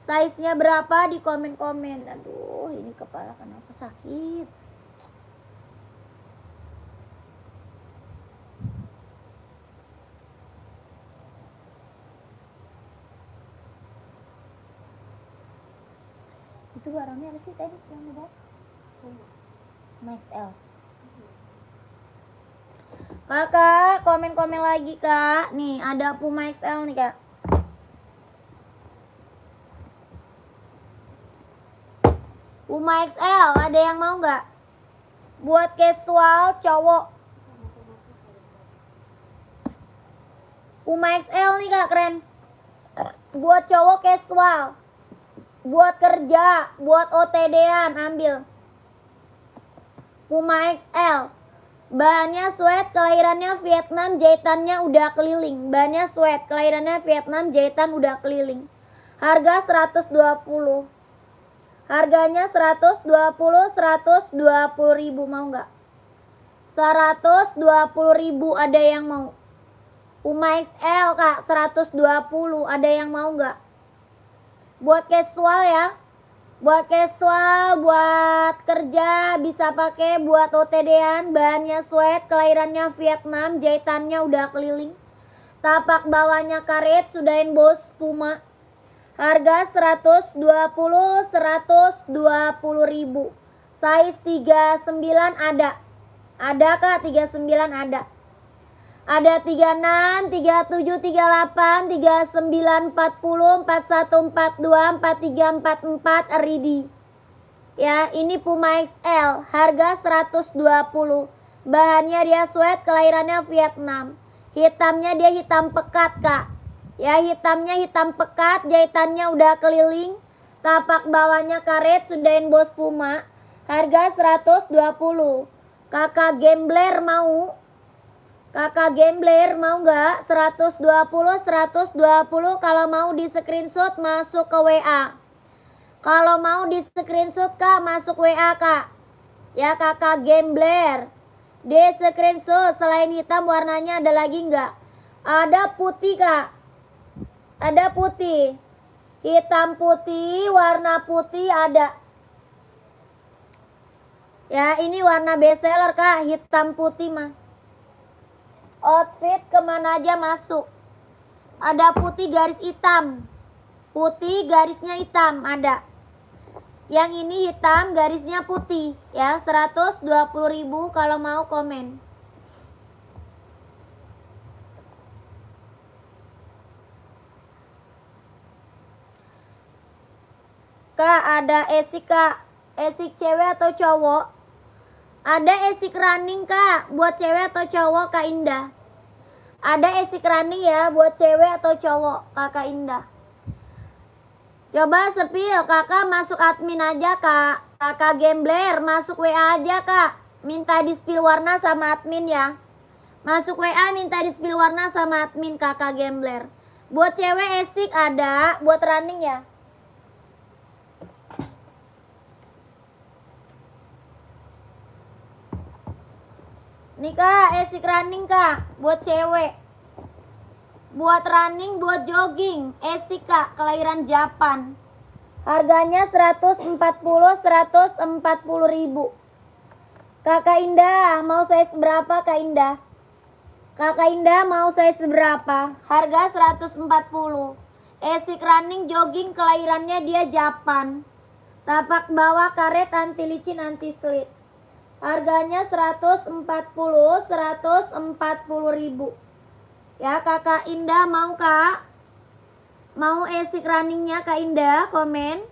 Size-nya berapa di komen-komen. Aduh, ini kepala kenapa sakit. Itu barangnya apa sih tadi yang udah? Max L. Kakak, komen-komen lagi, Kak. Nih, ada Puma XL nih, Kak. Puma XL, ada yang mau nggak? Buat casual cowok. Puma XL nih, Kak, keren. Buat cowok casual. Buat kerja, buat OTD-an, ambil. Puma XL. Bahannya sweat, kelahirannya Vietnam, jahitannya udah keliling. Bahannya sweat, kelahirannya Vietnam, jahitan udah keliling. Harga 120. Harganya 120.000, mau nggak? 120.000, ada yang mau? Puma XL, Kak, 120, ada yang mau nggak? Buat casual ya. Buat casual, buat kerja, bisa pakai buat OTD-an, bahannya sweat, kelahirannya Vietnam, jahitannya udah keliling. Tapak bawahnya karet, sudah emboss Puma. Harga 120.000. Size 39 ada. Ada, Kak, 39 ada. Ada 36, 37, 38, 39, 40, 41, 42, 43, 44, ready. Ya, ini Puma XL, harga 120. Bahannya dia sweat, kelahirannya Vietnam. Hitamnya dia hitam pekat, Kak. Ya, hitamnya hitam pekat, jahitannya udah keliling. Tapak bawahnya karet, sudah emboss Puma. Harga 120. Kakak gambler mau? Kakak gambler mau nggak? 120. Kalau mau di screenshot masuk ke WA. Kalau mau di screenshot, Kak, masuk WA, Kak. Ya, kakak gambler. Di screenshot, selain hitam warnanya ada lagi nggak? Ada putih, Kak. Ada putih. Hitam putih, warna putih ada. Ya, ini warna bestseller, Kak, hitam putih mah. Outfit kemana aja masuk. Ada putih garis hitam. Putih garisnya hitam ada. Yang ini hitam garisnya putih ya. 120.000 kalau mau komen. Kak, ada esik, Kak. Esik cewek atau cowok? Ada esik running, Kak, buat cewek atau cowok, Kak Indah. Ada esik running ya buat cewek atau cowok, Kakak Indah. Coba sepil, kakak masuk admin aja, Kak. Kakak gambler masuk WA aja, Kak. Minta di spill warna sama admin ya. Masuk WA minta di spill warna sama admin kakak gambler. Buat cewek esik ada, buat running ya. Nih kak, esik running kak, buat cewek. Buat running, buat jogging, esik kak, kelahiran Japan. Harganya 140 ribu. Kakak Indah, mau size berapa Kak Indah? Kakak Indah mau size berapa? Harga 140. Esik running, jogging, kelahirannya dia Japan. Tapak bawah karet, anti licin, anti slit. Harganya 140 ribu. Ya kakak Indah mau kak? Mau esik runningnya kak Indah? Komen.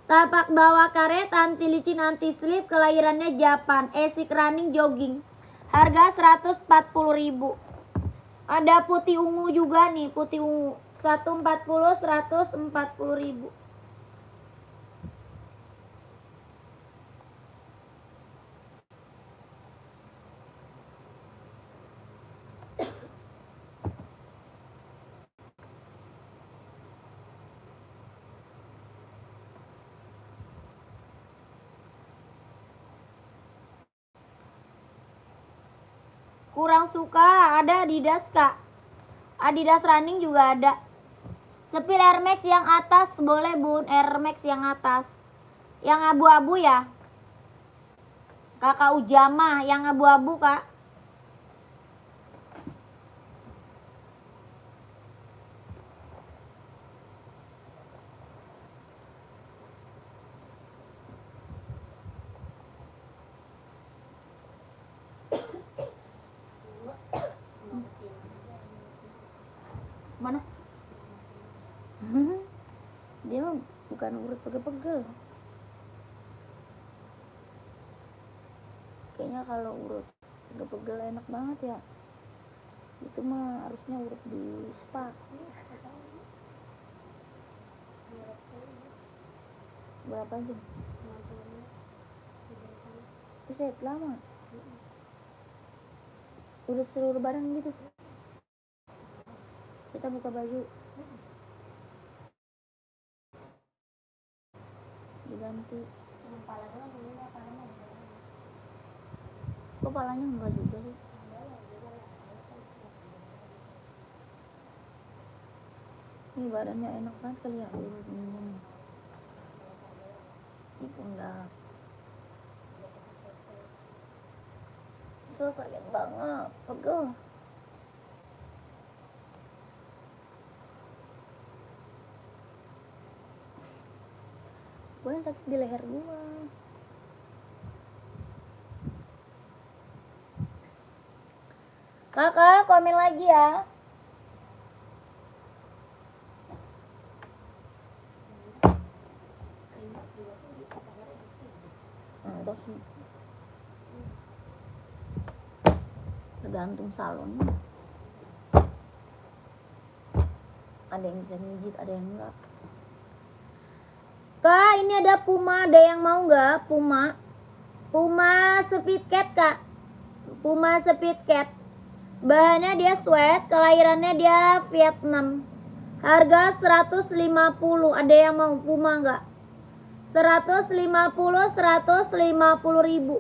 Tapak bawah karet, anti licin, anti slip, kelahirannya Japan. Esik running jogging. Harga 140 ribu. Ada putih ungu juga nih, putih ungu. 140 ribu. Kurang suka, ada Adidas kak. Adidas running juga ada. Sepil Air Max yang atas boleh bun, Air Max yang atas. Yang abu-abu ya. Kakak Ujama yang abu-abu kak. Mana? Dia mah bukan urut pegel-pegel. Kayaknya kalau urut pegel-pegel enak banget ya. Itu mah harusnya urut di spa. Berapa jam? Buset, lama. Urut seluruh badan gitu. Kita buka baju. Diganti. Kok palanya enggak juga sih? Ini badannya enak banget kali ya urut ini. Di pundak. So sakit banget, pegel. Gue yang sakit di leher gue. Kakak komen lagi ya. Terus tergantung salonnya. Ada yang bisa mijit, ada yang enggak. Kak, ini ada Puma, ada yang mau nggak? Puma Speed Cat kak. Puma Speed Cat. Bahannya dia sweat, kelahirannya dia Vietnam. Harga 150. Ada yang mau Puma nggak? 150 ribu.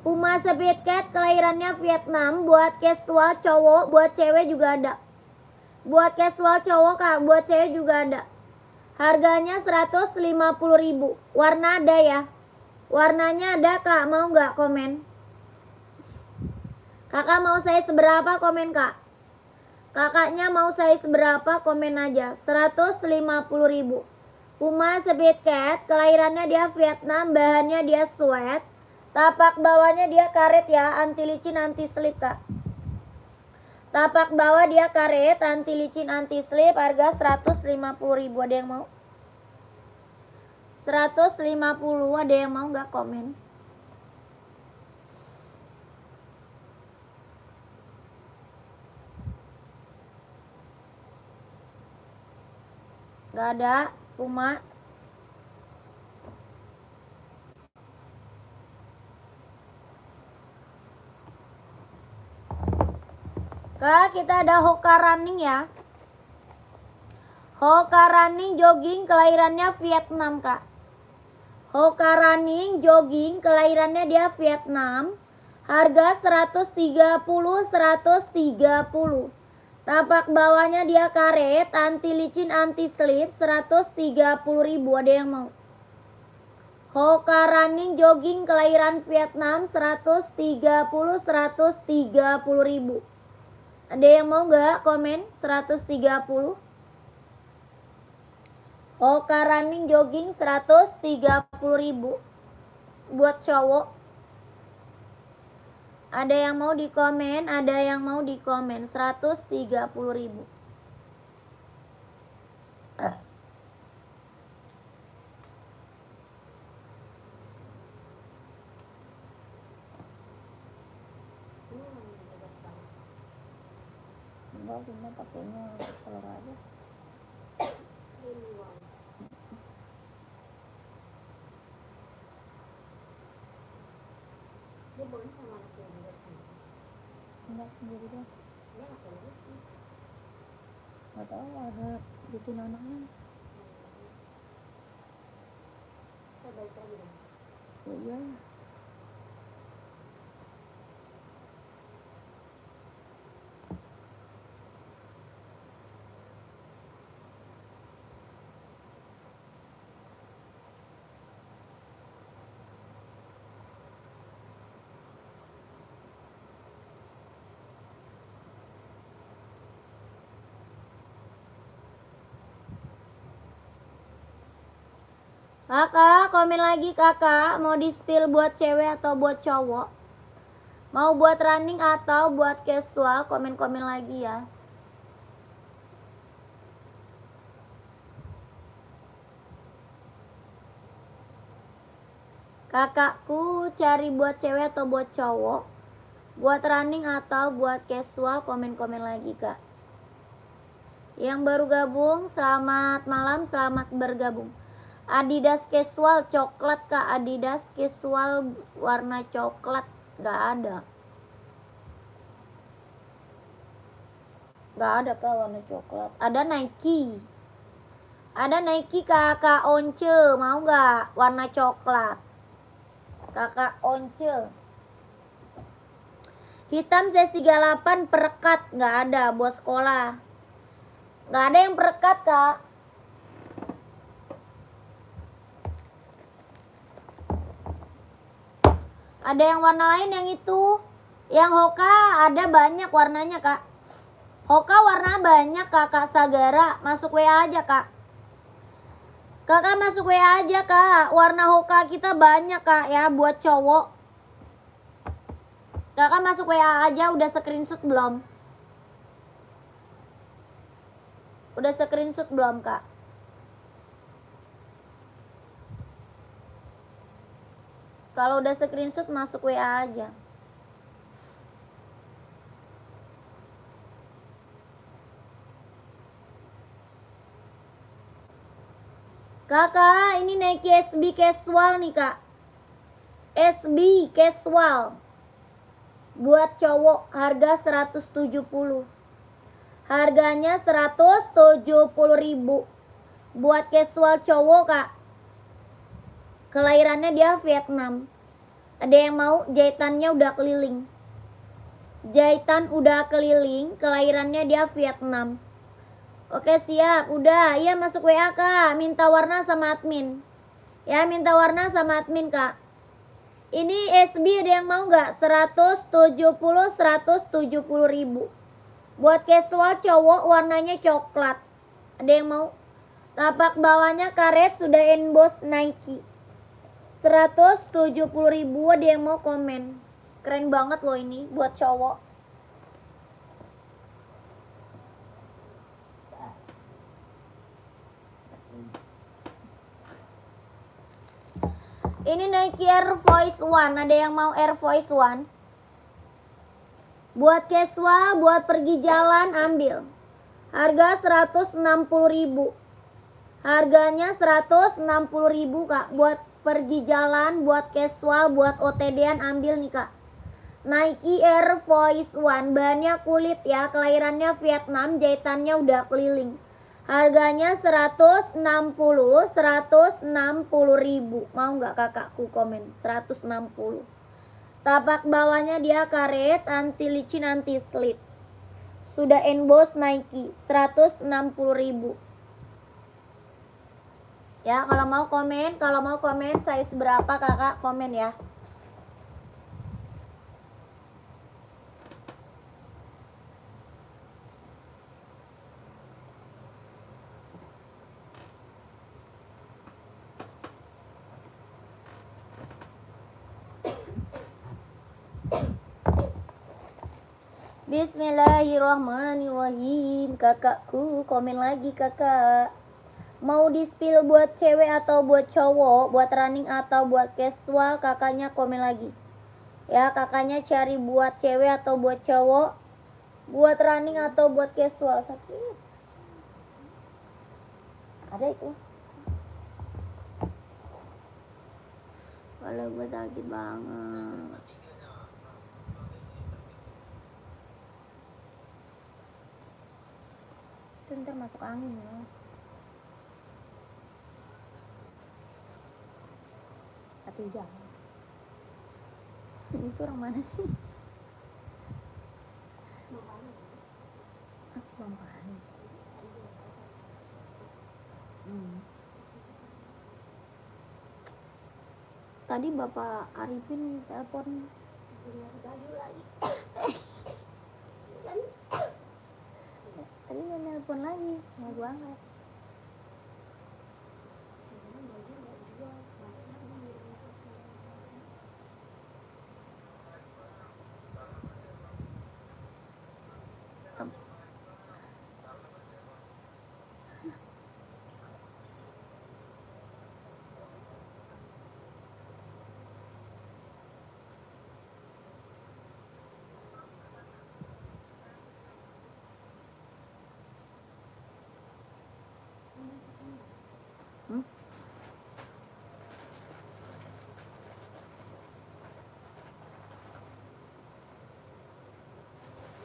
Puma Speed Cat, kelahirannya Vietnam. Buat casual cowok, buat cewek juga ada. Buat casual cowok kak, buat cewek juga ada. Harganya 150 ribu. Warna ada ya. Warnanya ada kak, mau nggak? Komen. Kakak mau size seberapa? Komen kak. Kakaknya mau size berapa? Komen aja. 150 ribu. Puma Speed Cat, kelahirannya dia Vietnam, bahannya dia sweat. Tapak bawahnya dia karet ya, anti licin, anti slip kak. Tapak bawah dia karet, anti licin, anti slip, harga 150 ribu. Ada yang mau? 150, ada yang mau nggak? Komen. Nggak ada Puma. Kak, kita ada Hoka Running ya. Hoka Running jogging kelahirannya Vietnam, Kak. Hoka Running jogging kelahirannya dia Vietnam. Harga 130. Tapak bawahnya dia karet, anti licin, anti slip, 130.000. Ada yang mau? Hoka Running jogging kelahiran Vietnam 130.000. Ada yang mau nggak komen 130? Hoka Running jogging 130.000 buat cowok. Ada yang mau di komen? Ada yang mau di komen 130.000. Enggak, Bunda pakainya telur aja. Dia boleh sama anaknya juga kan? Enggak, sendiri dong. Dia ngapain gitu? Nggak tahu, ada bikin anaknya. Kita balik lagi dong? Iya. Kakak, komen lagi kakak. Mau di spill buat cewek atau buat cowok? Mau buat running atau buat casual? Komen-komen lagi ya. Kakakku cari buat cewek atau buat cowok? Buat running atau buat casual? Komen-komen lagi kak. Yang baru gabung, selamat malam, selamat bergabung. Adidas casual coklat kak. Adidas casual warna coklat gak ada. Gak ada kak warna coklat. Ada Nike. Ada Nike kakak Once. Mau gak warna coklat? Kakak Once. Hitam size 38 perekat. Gak ada buat sekolah. Gak ada yang perekat kak. Ada yang warna lain yang itu. Yang Hoka ada banyak warnanya kak. Hoka warna banyak kakak Sagara. Masuk WA aja kak. Kakak masuk WA aja kak. Warna Hoka kita banyak kak ya buat cowok. Kakak masuk WA aja. Udah screenshot belum? Udah screenshot belum kak? Kalau udah screenshot masuk WA aja. Kakak, ini Nike SB casual nih kak. SB casual. Buat cowok harga 170. Harganya 170.000. Buat casual cowok kak. Kelahirannya dia Vietnam. Ada yang mau? Jahitannya udah keliling. Jahitan udah keliling. Kelahirannya dia Vietnam. Oke siap. Udah. Iya masuk WA kak. Minta warna sama admin. Ya minta warna sama admin kak. Ini SB ada yang mau gak? 170.000. Buat casual cowok warnanya coklat. Ada yang mau? Tapak bawahnya karet sudah emboss Nike. 170.000. Ada yang mau komen? Keren banget loh ini buat cowok. Ini Nike Air Force One. Ada yang mau Air Force One? Buat casual, buat pergi jalan ambil. Harga 160.000. Harganya 160.000 kak. Buat pergi jalan, buat casual, buat OTD-an ambil nih kak. Nike Air Force One, bahannya kulit ya, kelahirannya Vietnam, jahitannya udah keliling. Harganya 160 ribu. Mau nggak kakakku komen? 160. Tapak bawahnya dia karet, anti licin, anti slip. Sudah emboss Nike, 160 ribu. Ya, kalau mau komen size berapa kakak komen ya. Bismillahirrahmanirrahim. Kakakku komen lagi kakak. Mau di spill buat cewek atau buat cowok, buat running atau buat casual, kakaknya komen lagi. Ya, kakaknya cari buat cewek atau buat cowok, buat running atau buat casual. Sakit. Ada itu. Kalau gue sakit banget. Itu ntar masuk angin ya. Satu jam. Itu orang mana sih? Aku Bang Fahri. Tadi Bapak Arifin telepon. Tadi dia nelpon lagi, mau gua angkat.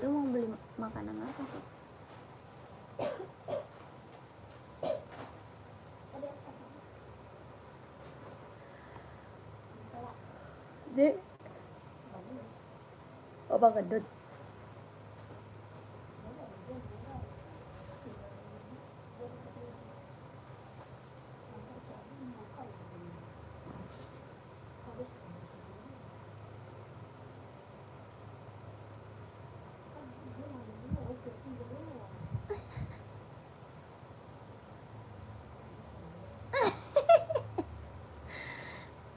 Lu mau beli makanan apa kok? Dek, apa gedut?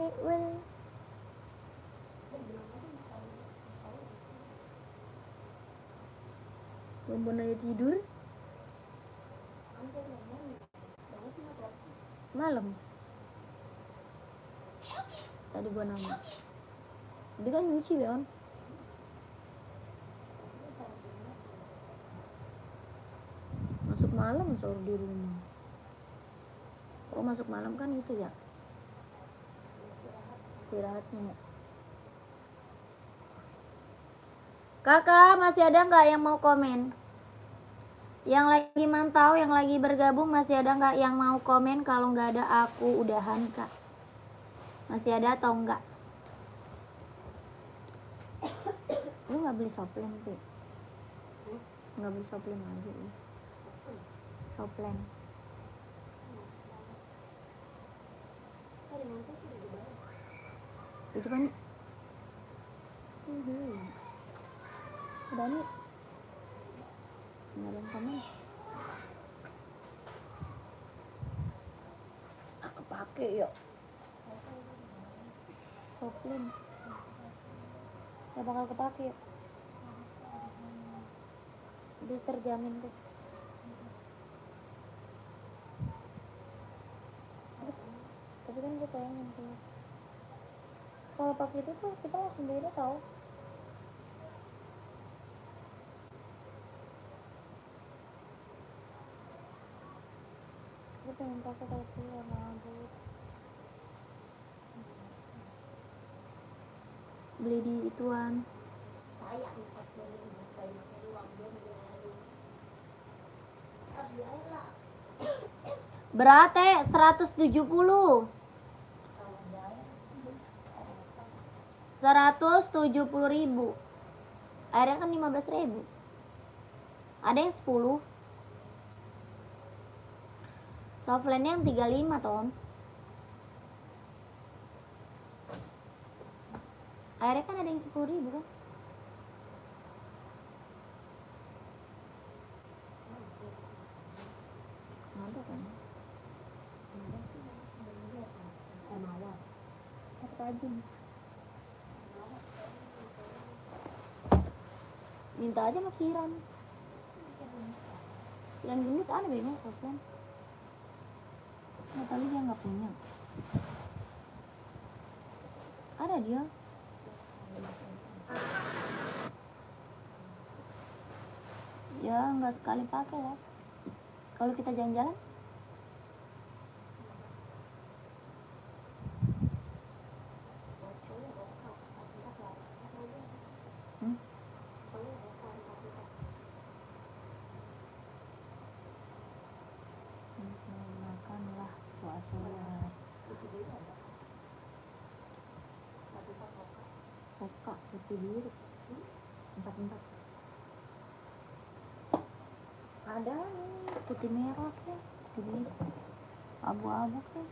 Well, belum aja tidur. Malam. Tadi gua nama. Dia kan nyuci ya kan? Masuk malam sahur di rumah. Oh masuk malam kan itu ya? Istirahatnya. Kakak masih ada nggak yang mau komen? Yang lagi mantau, yang lagi bergabung masih ada nggak yang mau komen? Kalau nggak ada aku udahan kak. Masih ada atau enggak? Lu nggak beli soplen Pi? Nggak beli soplen aja ya? Soplen. Coba nih. Udah nih. Nggak ada yang komen. Aku pakai yuk. Soplen. Gak bakal kepake yuk. Udah terjamin deh. Tapi kan gue pengen tuh. Kalau pakai itu tuh kita langsung beda tau. Gue pengen pakai tapi warna rambut. Beli di ituan Berate 170. 170.000. Airnya kan 15.000. Ada yang 10. Softlandnya yang 35, Tom. Airnya kan ada yang 10.000 kan? Ada kan? Apa aja? Minta aja sama Kiran. Kiran gendut ada bego Sofian. Nggak tahu dia nggak punya. Ada dia. Ya nggak sekali pakai lah. Kalau kita jalan-jalan. Makanlah puasa. Koka putih biru. 4. Ada putih merah kan, putih biru, abu-abu kan.